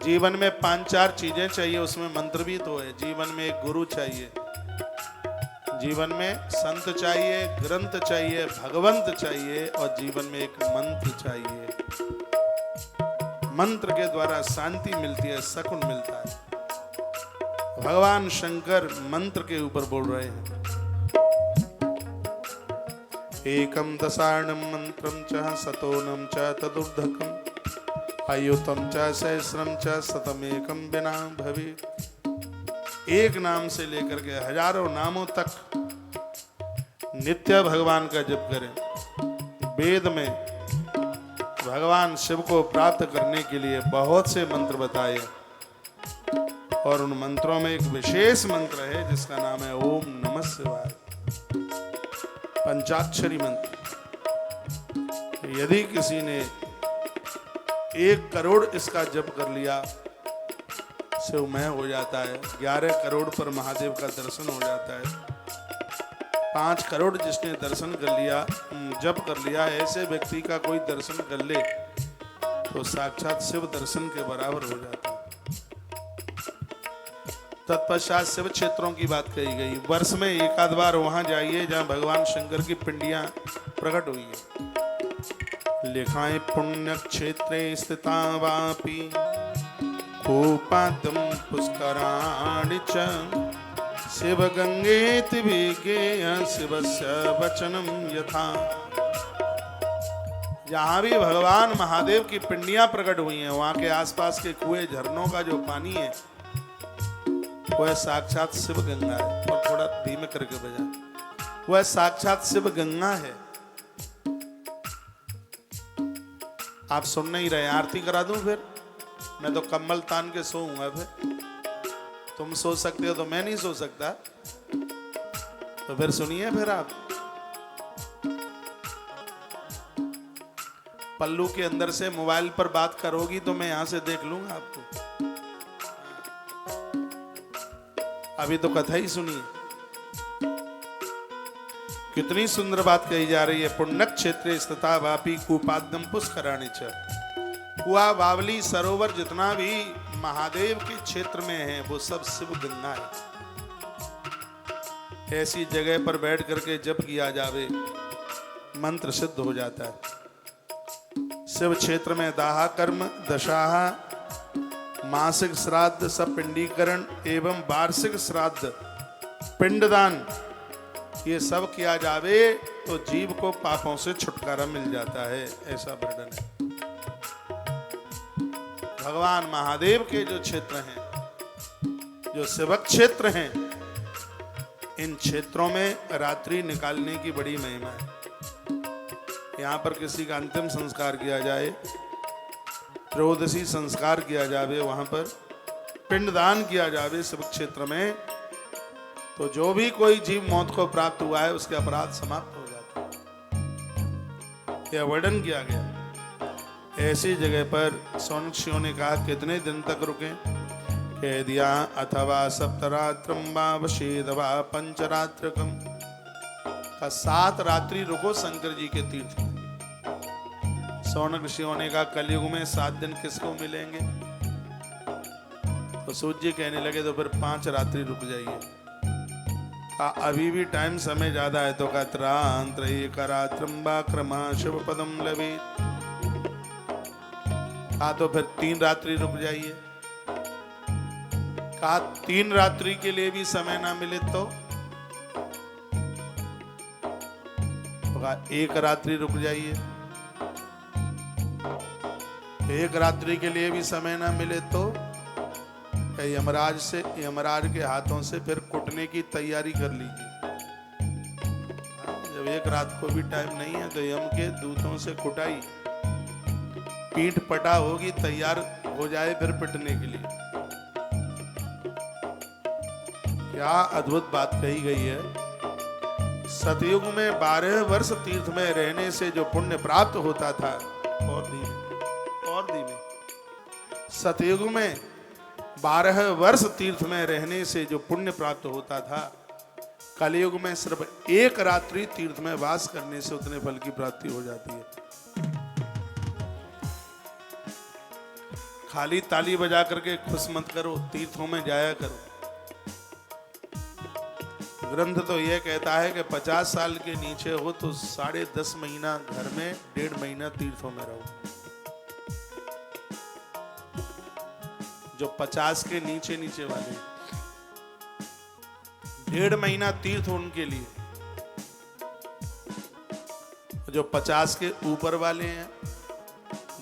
जीवन में 5-4 चीजें चाहिए, उसमें मंत्र भी तो है। जीवन में एक गुरु चाहिए, जीवन में संत चाहिए, ग्रंथ चाहिए, भगवंत चाहिए, और जीवन में एक मंत्र चाहिए। मंत्र के द्वारा शांति मिलती है, सुकून मिलता है। भगवान शंकर मंत्र के ऊपर बोल रहे हैं, एकम दशार्णम मंत्रम च सतोनम च तदुर्धकम अयुतम च सहस्रम च शतमेकम बिना भवे। एक नाम से लेकर के हजारों नामों तक नित्य भगवान का जप करें। वेद में भगवान शिव को प्राप्त करने के लिए बहुत से मंत्र बताए, और उन मंत्रों में एक विशेष मंत्र है जिसका नाम है ओम नमः शिवाय, पंचाक्षरी मंत्र। यदि किसी ने 1 करोड़ इसका जप कर लिया, शिवमय हो जाता है। 11 करोड़ पर महादेव का दर्शन हो जाता है। 5 करोड़ जिसने दर्शन कर लिया, जप कर लिया, ऐसे व्यक्ति का कोई दर्शन कर ले तो साक्षात शिव दर्शन के बराबर हो जाता है। तत्पश्चात शिव क्षेत्रों की बात कही गई। वर्ष में एक आध बार वहां जाइए जहां भगवान शंकर की पिंडियां प्रकट हुई है। लिखाएं पुण्य क्षेत्रे स्थिता वापी कूपादम पुष्कराणि च शिव गंगेति विज्ञेय शिवस्य वचनम यथा। जहां भी भगवान महादेव की पिंडियां प्रकट हुई हैं वहां के आसपास के कुएं झरनों का जो पानी है वह साक्षात शिव गंगा है। और थोड़ा धीमे करके बजा, वह साक्षात शिव गंगा है। आप सुन नहीं रहे, आरती करा दूं फिर? मैं तो कम्बल तान के सोऊंगा। फिर तुम सो सकते हो तो मैं नहीं सो सकता, तो फिर सुनिए। फिर आप पल्लू के अंदर से मोबाइल पर बात करोगी तो मैं यहां से देख लूंगा आपको। अभी तो कथा ही सुनिए, कितनी सुंदर बात कही जा रही है। पुण्य क्षेत्रे स्थिता वापी कूपादम पुष्कराणि च। कुआ, बावली, सरोवर जितना भी महादेव के क्षेत्र में है वो सब शिव गंगा है। ऐसी जगह पर बैठ करके जप किया जावे मंत्र सिद्ध हो जाता है। शिव क्षेत्र में दाहा कर्म, दशाहा, मासिक श्राद्ध, सपिंडीकरण एवं वार्षिक श्राद्ध, पिंडदान, ये सब किया जावे तो जीव को पापों से छुटकारा मिल जाता है, ऐसा वर्णन है। भगवान महादेव के जो क्षेत्र हैं, जो शिव क्षेत्र हैं, इन क्षेत्रों में रात्रि निकालने की बड़ी महिमा है। यहाँ पर किसी का अंतिम संस्कार किया जाए, त्रयोदशी संस्कार किया जावे, वहां पर पिंडदान किया जावे शिव क्षेत्र में, तो जो भी कोई जीव मौत को प्राप्त हुआ है उसके अपराध समाप्त हो जाते हैं। यह वर्णन किया गया। ऐसी जगह पर सौनक्षियों ने कहा कितने दिन तक रुके? कह दिया अथवा सप्तरात्रम वा वशेदवा पंचरात्रकम, का 7 रात्रि रुको शंकर जी के तीर्थ में। सौनक ऋषियों ने कहा कलयुग में 7 दिन किसको मिलेंगे? तो सूर्य जी कहने लगे तो फिर 5 रात्रि रुक जाइए। अभी भी टाइम समय ज्यादा है तो क्रम शिव पदम लवे, कहा तो फिर 3 रात्रि रुक जाइए। कहा 3 रात्रि के लिए भी समय ना मिले तो कहा 1 रात्रि रुक जाइए। 1 रात्रि के लिए भी समय ना मिले तो यमराज के हाथों से फिर कुटने की तैयारी कर लीजिए। जब 1 रात को भी टाइम नहीं है तो यम के दूतों से कुटाई, पीठ पटा होगी, तैयार हो जाए फिर पिटने के लिए। क्या अद्भुत बात कही गई है। सतयुग में 12 वर्ष तीर्थ में रहने से जो पुण्य प्राप्त होता था, और धीमे, सतयुग में 12 वर्ष तीर्थ में रहने से जो पुण्य प्राप्त होता था, कलयुग में सिर्फ 1 रात्रि तीर्थ में वास करने से उतने फल की प्राप्ति हो जाती है। खाली ताली बजा करके खुश मत करो, तीर्थों में जाया करो। ग्रंथ तो यह कहता है कि 50 साल के नीचे हो तो 10.5 महीना घर में, 1.5 महीना तीर्थों में रहो। जो 50 के नीचे वाले, 1.5 महीना तीर्थ उनके लिए। जो 50 के ऊपर वाले हैं,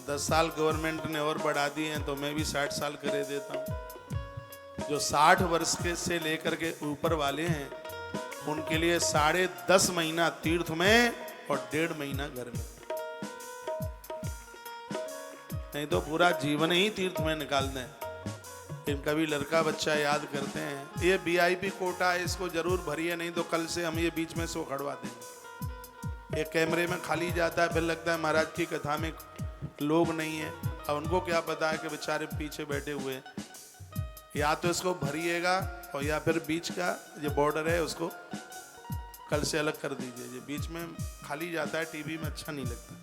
10 साल गवर्नमेंट ने और बढ़ा दिए हैं तो मैं भी 60 साल करे देता हूं। जो 60 वर्ष के से लेकर के ऊपर वाले हैं उनके लिए 10.5 महीना तीर्थ में और 1.5 महीना घर में, नहीं तो पूरा जीवन ही तीर्थ में निकाल दें। इनका भी लड़का बच्चा याद करते हैं, ये VIP कोटा है, इसको जरूर भरिए, नहीं तो कल से हम ये बीच में सो खड़वा देंगे। ये कैमरे में खाली जाता है, फिर लगता है महाराज की कथा में लोग नहीं है। अब उनको क्या पता है कि बेचारे पीछे बैठे हुए हैं। या तो इसको भरिएगा और या फिर बीच का जो बॉर्डर है उसको कल से अलग कर दीजिए। ये बीच में खाली जाता है, टीवी में अच्छा नहीं लगता।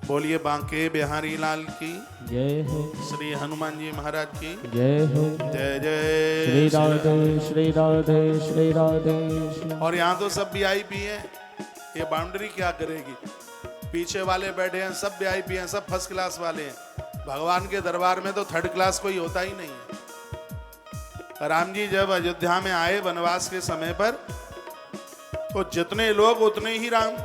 बोलिए बांके बिहारी लाल की जय हो, श्री हनुमान जी महाराज की जय हो। जय जय श्री राधे श्री राधे श्री राधे। और यहाँ तो सब वीआईपी हैं, ये बाउंड्री क्या करेगी? पीछे वाले बैठे हैं सब वीआईपी हैं, सब फर्स्ट क्लास वाले हैं। भगवान के दरबार में तो थर्ड क्लास कोई होता ही नहीं है। राम जी जब अयोध्या में आए वनवास के समय पर, तो जितने लोग उतने ही राम,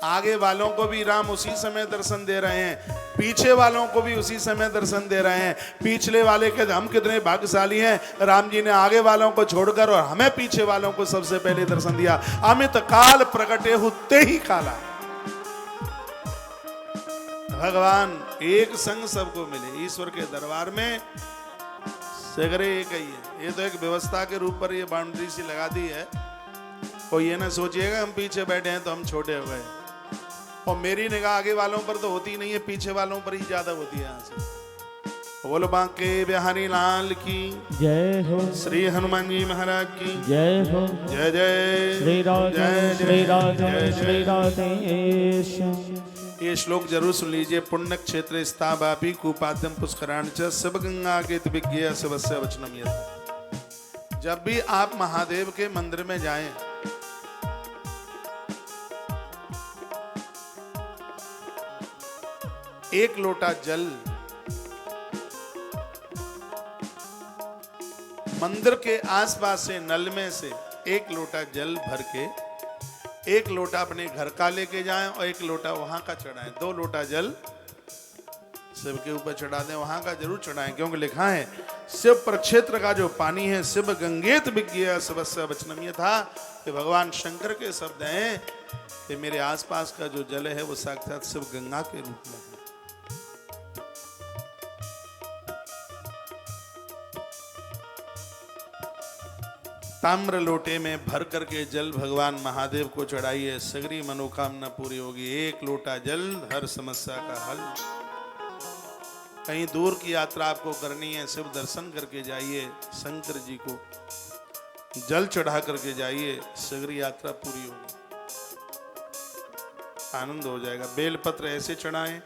आगे वालों को भी राम उसी समय दर्शन दे रहे हैं, पीछे वालों को भी उसी समय दर्शन दे रहे हैं। पिछले वाले के हम कितने भाग्यशाली हैं, राम जी ने आगे वालों को छोड़कर और हमें पीछे वालों को सबसे पहले दर्शन दिया। अमित काल प्रकटे होते ही काला। भगवान एक संग सबको मिले, ईश्वर के दरबार में सगरे एक ही है। ये तो एक व्यवस्था के रूप पर ये बाउंड्री सी लगा दी है। कोई ये ना सोचिएगा हम पीछे बैठे हैं तो हम छोटे हो गए। और मेरी निगाह आगे वालों पर तो होती नहीं है, पीछे वालों पर ही ज्यादा होती है। यहाँ से बोलो बांके बिहारी लाल की जय हो, श्री हनुमान जी महाराज की जय हो। जय जय श्री राधे श्री राधे श्री राधे। ये श्लोक जरूर सुन लीजिए। पुण्य क्षेत्र स्थावापि कूपाद्यम पुष्कराण च सब गंगा के विज्ञेय शिवस्य वचनम यत्। जब भी आप महादेव के मंदिर में जाएं, एक लोटा जल मंदिर के आसपास से नल में से एक लोटा जल भर के, एक लोटा अपने घर का लेके जाएं और एक लोटा वहां का चढ़ाएं। 2 लोटा जल शिव के ऊपर चढ़ा दें, वहां का जरूर चढ़ाएं, क्योंकि लिखा है शिव प्रक्षेत्र का जो पानी है शिव गंगेत विज्ञेय शिवस्य वचनम यत् था कि भगवान शंकर के शब्द हैं कि मेरे आसपास का जो जल है वो साक्षात शिव गंगा के रूप में है। ताम्र लोटे में भर करके जल भगवान महादेव को चढ़ाइए, सगरी मनोकामना पूरी होगी। एक लोटा जल हर समस्या का हल। कहीं दूर की यात्रा आपको करनी है, शिव दर्शन करके जाइए, शंकर जी को जल चढ़ा करके जाइए, सगरी यात्रा पूरी होगी, आनंद हो जाएगा। बेलपत्र ऐसे चढ़ाएं,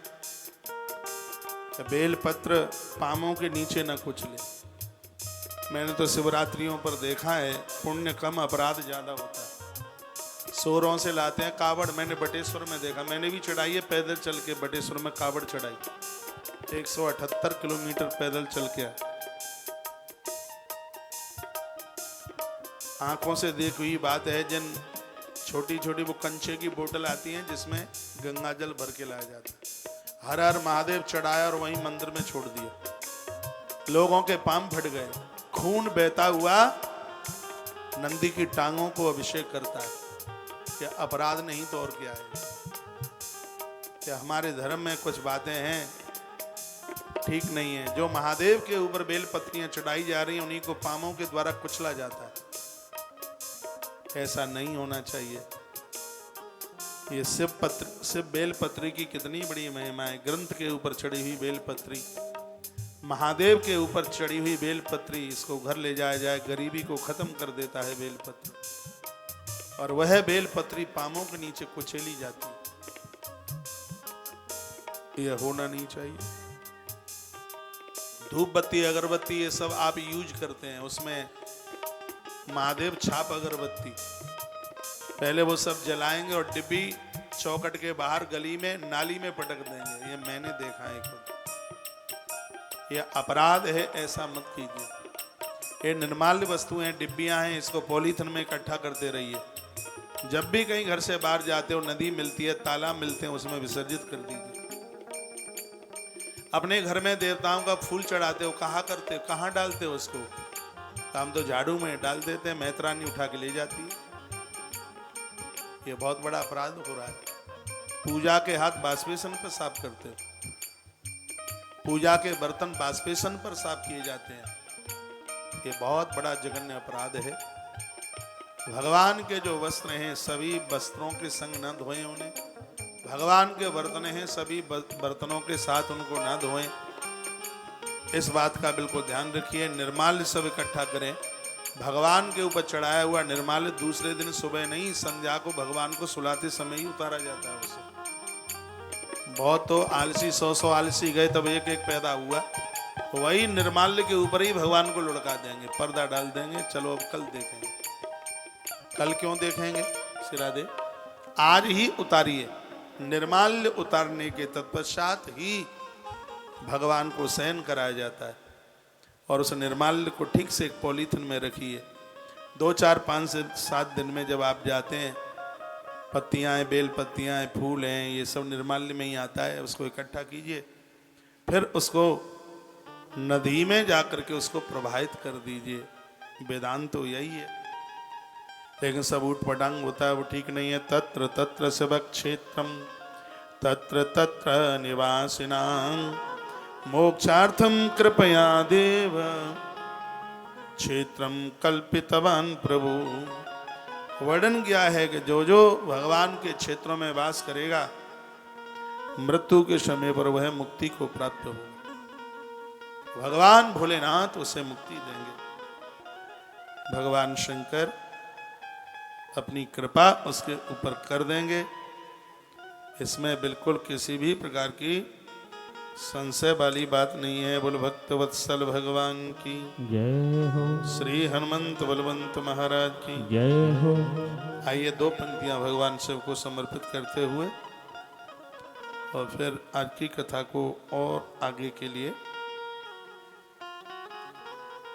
बेलपत्र पामों के नीचे न कुचले। मैंने तो शिवरात्रियों पर देखा है, पुण्य कम अपराध ज्यादा होता है। सोरों से लाते हैं कावड़, मैंने बटेश्वर में देखा, मैंने भी चढ़ाई है पैदल चल के। बटेश्वर में कावड़ चढ़ाई, 178 किलोमीटर पैदल चल के। आंखों से देखी हुई बात है। जिन छोटी छोटी वो कंचे की बोतल आती हैं जिसमें गंगा जल भर के लाया जाता है, हर हर महादेव चढ़ाया और वहीं मंदिर में छोड़ दिया। लोगों के पांव फट गए, खून बहता हुआ नंदी की टांगों को अभिषेक करता है। क्या अपराध नहीं तो और क्या है? क्या हमारे धर्म में कुछ बातें हैं ठीक नहीं है। जो महादेव के ऊपर बेल पत्तियां चढ़ाई जा रही हैं उन्हीं को पामों के द्वारा कुचला जाता है। ऐसा नहीं होना चाहिए। ये शिव बेल पत्री की कितनी बड़ी महिमा है। ग्रंथ के ऊपर चढ़ी हुई बेल पत्री, महादेव के ऊपर चढ़ी हुई बेल पत्री, इसको घर ले जाया जाए गरीबी को खत्म कर देता है बेल पत्री। और वह बेल पत्री पामों के नीचे कुचली जाती है। यह होना नहीं चाहिए। धूप बत्ती अगरबत्ती ये सब आप यूज करते हैं, उसमें महादेव छाप अगरबत्ती पहले वो सब जलाएंगे और डिब्बी चौकट के बाहर गली में नाली में पटक देंगे। ये मैंने देखा है खुद। ये अपराध है, ऐसा मत कीजिए। ये निर्माल्य वस्तुएं हैं, डिब्बियां हैं, इसको पॉलीथिन में इकट्ठा करते रहिए। जब भी कहीं घर से बाहर जाते हो, नदी मिलती है, तालाब मिलते हैं, उसमें विसर्जित कर दीजिए। अपने घर में देवताओं का फूल चढ़ाते हो, कहाँ करते हो, कहाँ डालते हो उसको? हम तो झाड़ू में डाल देते हैं, मेहतरानी उठा के ले जाती है। ये बहुत बड़ा अपराध हो रहा है। पूजा के हाथ बाष्पेशन पर साफ करते हो, पूजा के बर्तन बाष्पेशन पर साफ किए जाते हैं। ये बहुत बड़ा जघन्य अपराध है। भगवान के जो वस्त्र हैं सभी वस्त्रों के संग न धोएं उन्हें। भगवान के बर्तन हैं, सभी बर्तनों के साथ उनको न धोएं। इस बात का बिल्कुल ध्यान रखिए। निर्माल्य सब इकट्ठा करें। भगवान के ऊपर चढ़ाया हुआ निर्माल्य दूसरे दिन सुबह नहीं, संध्या को भगवान को सुलाते समय ही उतारा जाता है उसे। बहुत तो आलसी 100 आलसी गए तब एक एक पैदा हुआ, वही निर्माल्य के ऊपर ही भगवान को लुढ़का देंगे, पर्दा डाल देंगे। चलो अब कल देखेंगे। कल क्यों देखेंगे? सिरादे आज ही उतारिए। निर्माल्य उतारने के तत्पश्चात ही भगवान को शयन कराया जाता है। और उस निर्माल्य को ठीक से एक पॉलीथिन में रखिए। 2, 4, 5 से 7 दिन में जब आप जाते हैं, पत्तियां हैं, बेल पत्तियां हैं, फूल हैं, ये सब निर्माल्य में ही आता है। उसको इकट्ठा कीजिए, फिर उसको नदी में जाकर के उसको प्रवाहित कर दीजिए। वेदांत तो यही है, लेकिन सब उठ पटांग होता है, वो ठीक नहीं है। तत्र तत्र सबक क्षेत्रम तत्र तत्र निवासिनां मोक्षार्थम कृपया देव क्षेत्रम कल्पितवान प्रभु। वर्णन किया है कि जो जो भगवान के क्षेत्रों में वास करेगा, मृत्यु के समय पर वह मुक्ति को प्राप्त होगा। भगवान भोलेनाथ उसे मुक्ति देंगे। भगवान शंकर अपनी कृपा उसके ऊपर कर देंगे। इसमें बिल्कुल किसी भी प्रकार की संशय वाली बात नहीं है। बोल भक्त वत्सल भगवान की जय हो, श्री हनुमंत बलवंत महाराज की जय हो। आइए 2 पंक्तियां भगवान शिव को समर्पित करते हुए और फिर आज की कथा को और आगे के लिए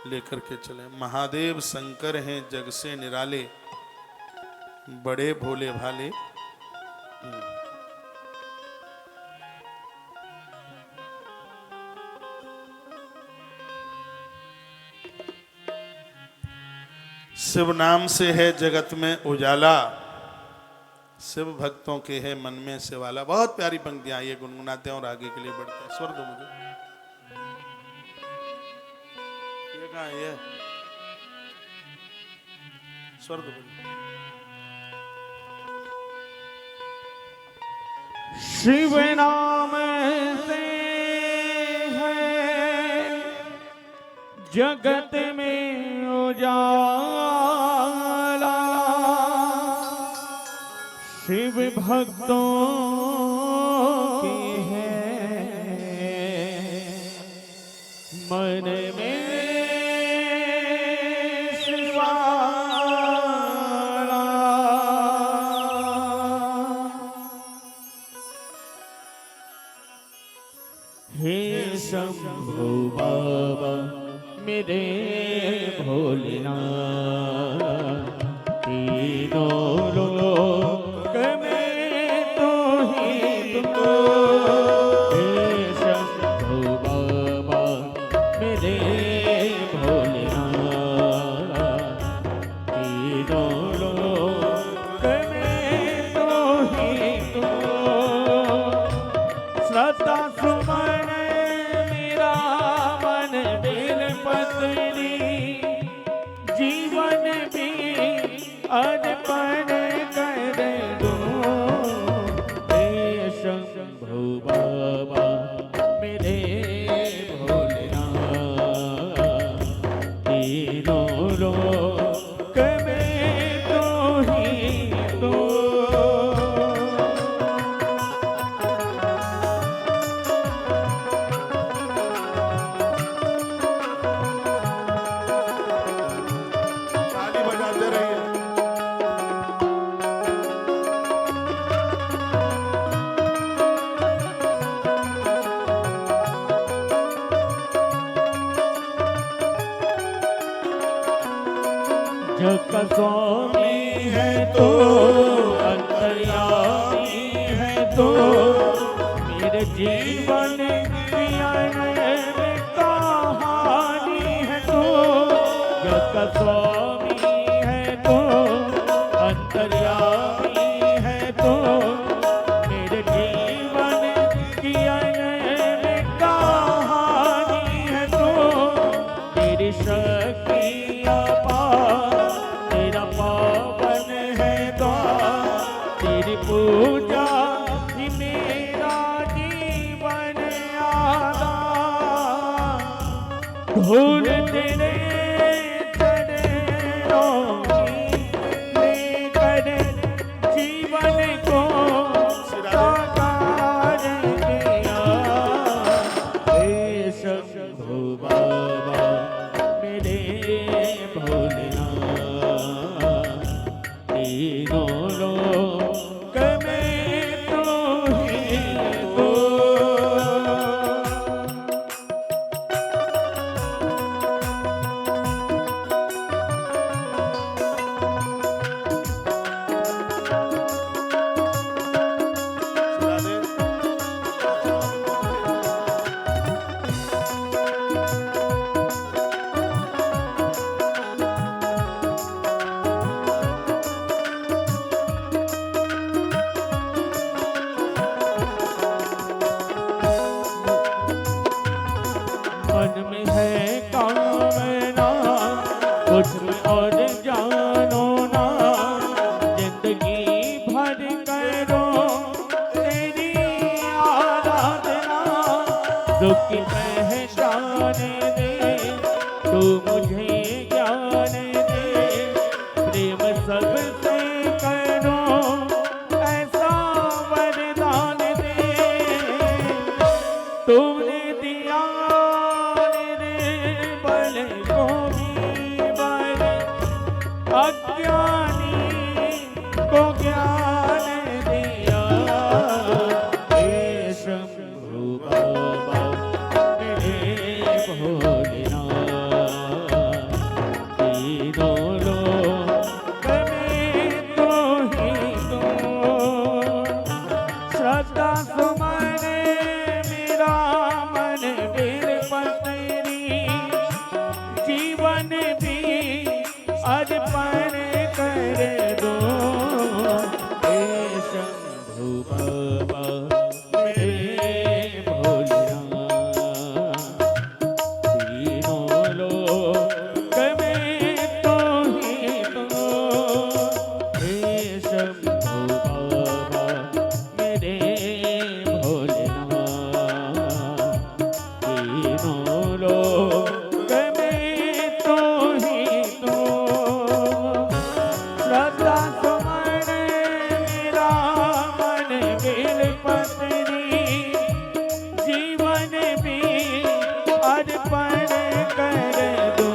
लेकर के चले। महादेव शंकर हैं जग से निराले, बड़े भोले भाले। शिव नाम से है जगत में उजाला, शिव भक्तों के है मन में शिवाला। बहुत प्यारी पंक्तियां ये गुनगुनाते हैं और आगे के लिए बढ़ते हैं। स्वर दो मुझे। ये कहाँ है? ये स्वर दो मुझे। शिव नाम से है जगत में उजाला, शिव भक्तों की है मन में शिवाला। हे शंभु बाबा मेरे भोलेनाथ, तीनों लोक में तू ही तू। हे शंभु बाबा मेरे भोलेनाथ, तीनों लोक में तू ही तू। श्रद्धा सुमन मेरा मन बिन पत्नी, जीवन भी अर्पण कर दूं। हे शंभु बाबा मेरे भोलेनाथ, तीनों लोक में तू ही तू। ताली बजाते रहिए। जग का स्वामी है तो अंतर्यामी है तो, मेरे जीवन की अनैतिक कहानी है तो। जग का स्वामी है तो अंतर्यामी है तो, मेरे जीवन की अनैतिक कहानी है तो। मेरी शक्ति तेरा पावन है द्वार, तेरी पूजा ही मेरा जीवन आधार। भूल तेरे चरणों की लेकर जीवन को साकार किया। हे शंभु बाबा मेरे भोलेनाथ, तीनों लोक में तू ही तू। मन में है कामना कुछ और जानो ना, जिंदगी भर करो तेरी आराधना। दुख पहचान दे तू मुझे ज्ञान दे, प्रेम सबसे करो ऐसा वरदान दे। तूने दिया अज्ञानी को ज्ञान दिया। हे शंभु बाबा मेरे भोलेनाथ, तीनों लोक में तू ही तू। श्रद्धा सुमन मेरा मन गिरपत तेरी, जीवन भी अर्पण कर दो। हे शंभु बाबा मेरे भोलेनाथ, तीनों लोक में तू ही तू। हे शंभु बाबा मेरे भोलेनाथ, तीनों लोक में तू ही तू। श्रद्धा सुमन मेरा मन बिलपत तेरी, जीवन भी अर्पण कर दो।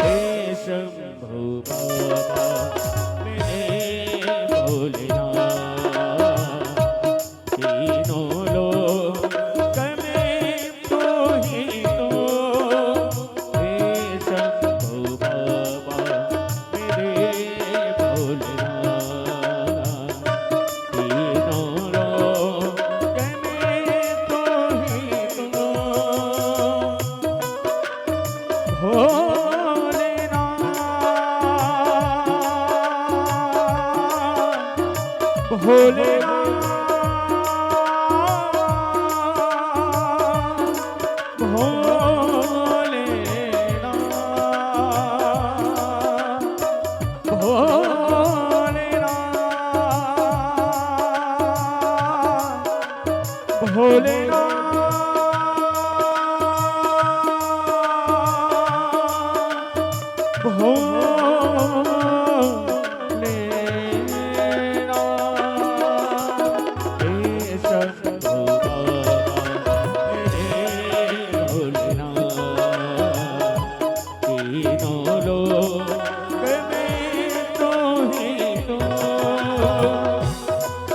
हे शंभु बाबा मेरे भोलेनाथ, तीनों लोक में तू ही तू। हे शंभु बाबा मेरे भोलेनाथ, तीनों लोक में तू ही तू। भोलेनाथ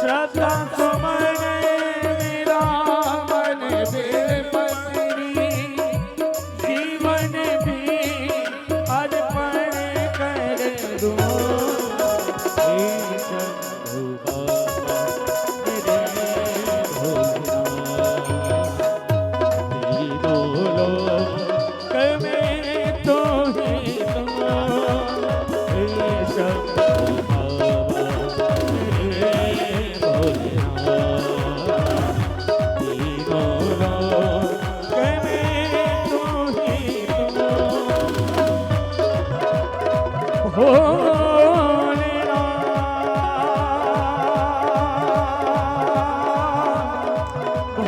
श्रद्धा सुमन मेरा मन बिलपत तेरी, जीवन भी अर्पण कर दो। हे शंभु बाबा मेरे भोलेनाथ, तीनों लोक में तू ही तू। हे शंभु बाबा मेरे भोलेनाथ, तीनों लोक में तू ही तू।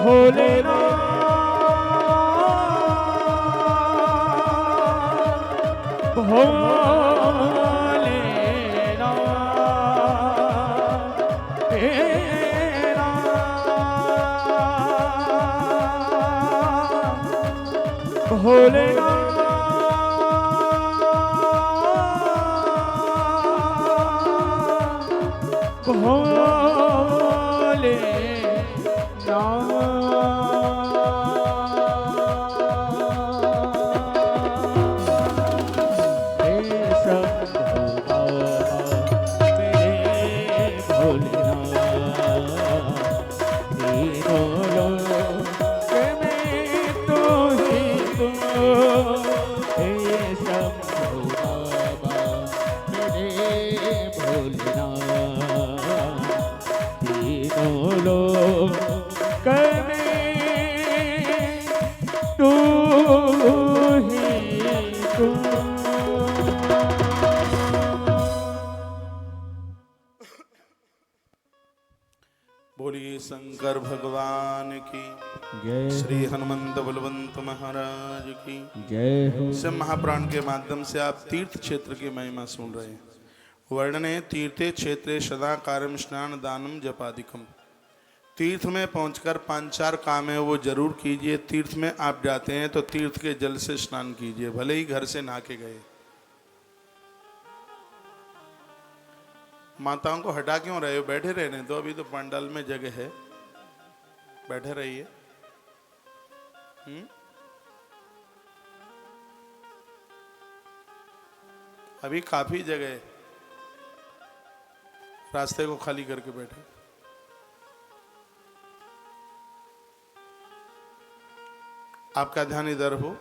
भोलेनाथ भोलेनाथ तेरा भोलेनाथ बोलिए शंकर भगवान की जय श्री हनुमंत बलवंत महाराज की जय हो। शिव महापुराण के माध्यम से आप तीर्थ क्षेत्र की महिमा सुन रहे हैं। वर्णने तीर्थे क्षेत्रे सदा कार्यम स्नान दानम जपादिकम। तीर्थ में पहुंचकर 5-4 काम है वो जरूर कीजिए। तीर्थ में आप जाते हैं तो तीर्थ के जल से स्नान कीजिए, भले ही घर से नहा के गए। माताओं को हटा क्यों रहे हो? बैठे रहने दो, अभी तो पंडाल में जगह है, बैठे रहिए। अभी काफी जगह है, रास्ते को खाली करके बैठे। आपका ध्यान इधर हो।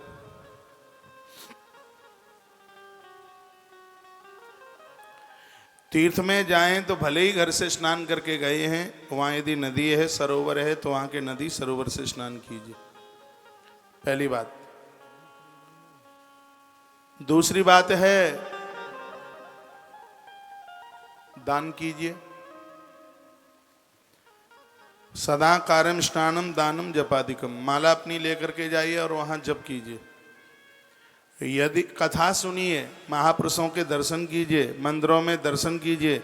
तीर्थ में जाएं तो भले ही घर से स्नान करके गए हैं, वहां यदि नदी है, सरोवर है, तो वहां के नदी सरोवर से स्नान कीजिए, पहली बात। दूसरी बात है दान कीजिए। सदा कार्यम स्नानम दानम जपादिकम। माला अपनी लेकर के जाइए और वहां जप कीजिए। यदि कथा सुनिए, महापुरुषों के दर्शन कीजिए, मंदिरों में दर्शन कीजिए।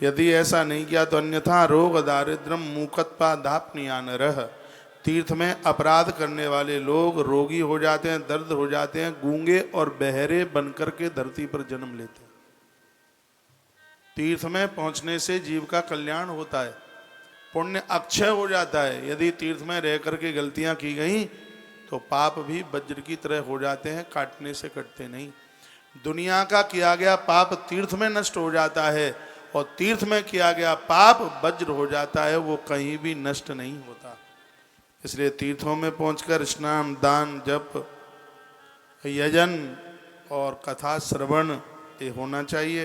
यदि ऐसा नहीं किया तो अन्यथा रोग दारिद्रम मूकत्पा दापनियान रह। तीर्थ में अपराध करने वाले लोग रोगी हो जाते हैं, दर्द हो जाते हैं, गूंगे और बहरे बनकर के धरती पर जन्म लेते हैं। तीर्थ में पहुंचने से जीव का कल्याण होता है, पुण्य अक्षय हो जाता है। यदि तीर्थ में रह करके गलतियां की गई तो पाप भी वज्र की तरह हो जाते हैं, काटने से कटते नहीं। दुनिया का किया गया पाप तीर्थ में नष्ट हो जाता है, और तीर्थ में किया गया पाप वज्र हो जाता है, वो कहीं भी नष्ट नहीं होता। इसलिए तीर्थों में पहुंचकर स्नान, दान, जप, यजन और कथा श्रवण ये होना चाहिए।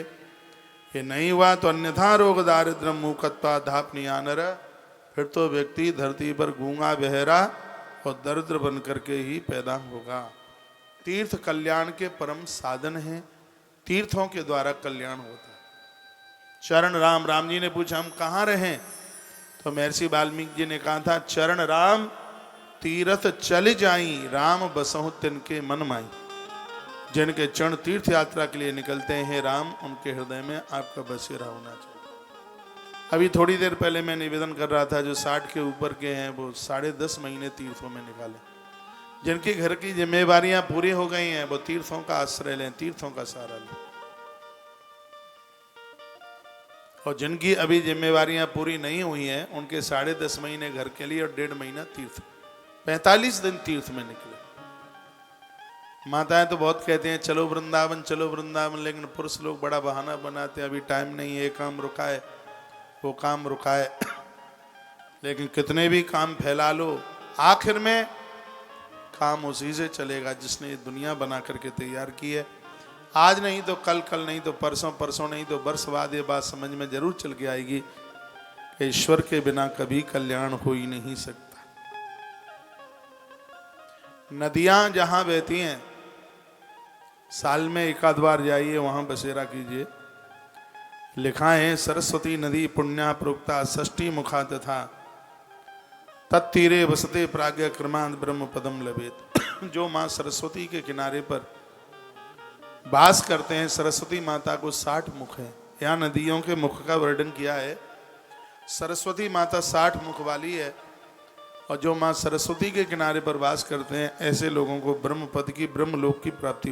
ये नहीं हुआ तो अन्यथा रोग दारिद्र्य मूकत्पा धापनियानर। फिर तो व्यक्ति धरती पर गूंगा बहरा और दरिद्र बन करके ही पैदा होगा। तीर्थ कल्याण के परम साधन हैं, तीर्थों के द्वारा कल्याण होता है। चरण राम, राम जी ने पूछा हम कहाँ रहें? तो महर्षि वाल्मीकि जी ने कहा था, चरण राम तीर्थ चल जाई, राम बसहु तिनके मन माई। जिनके चरण तीर्थ यात्रा के लिए निकलते हैं राम, उनके हृदय में आपका बसेरा होना चाहिए। अभी थोड़ी देर पहले मैं निवेदन कर रहा था, जो 60 के ऊपर के हैं वो 10.5 महीने तीर्थों में निकाले। जिनके घर की जिम्मेवारियां पूरी हो गई हैं वो तीर्थों का आश्रय लें, तीर्थों का सहारा लें। और जिनकी अभी जिम्मेवारियां पूरी नहीं हुई हैं उनके 10.5 महीने घर के लिए और 1.5 महीना तीर्थ, 45 दिन तीर्थ में निकले। माताएं तो बहुत कहते हैं चलो वृंदावन, चलो वृंदावन, लेकिन पुरुष लोग बड़ा बहाना बनाते हैं, अभी टाइम नहीं है, काम रुका है, वो काम रुका है। लेकिन कितने भी काम फैला लो, आखिर में काम उसी से चलेगा जिसने ये दुनिया बना करके तैयार की है। आज नहीं तो कल, कल नहीं तो परसों, परसों नहीं तो वर्ष बाद ये बात समझ में जरूर चल के आएगी कि ईश्वर के बिना कभी कल्याण हो ही नहीं सकता। नदियां जहां बहती हैं, साल में एक आध बार जाइए, वहां बसेरा कीजिए। लिखा है सरस्वती नदी पुण्या प्रोक्ता षष्ठी मुखा तथा तत्तीरे वसते प्राज्ञ क्रमांत ब्रह्म पदम लभेत। जो माँ सरस्वती के किनारे पर वास करते हैं। सरस्वती माता को 60 मुख है। यहाँ नदियों के मुख का वर्णन किया है। सरस्वती माता 60 मुख वाली है और जो माँ सरस्वती के किनारे पर वास करते हैं ऐसे लोगों को ब्रह्म पद की, ब्रह्मलोक की प्राप्ति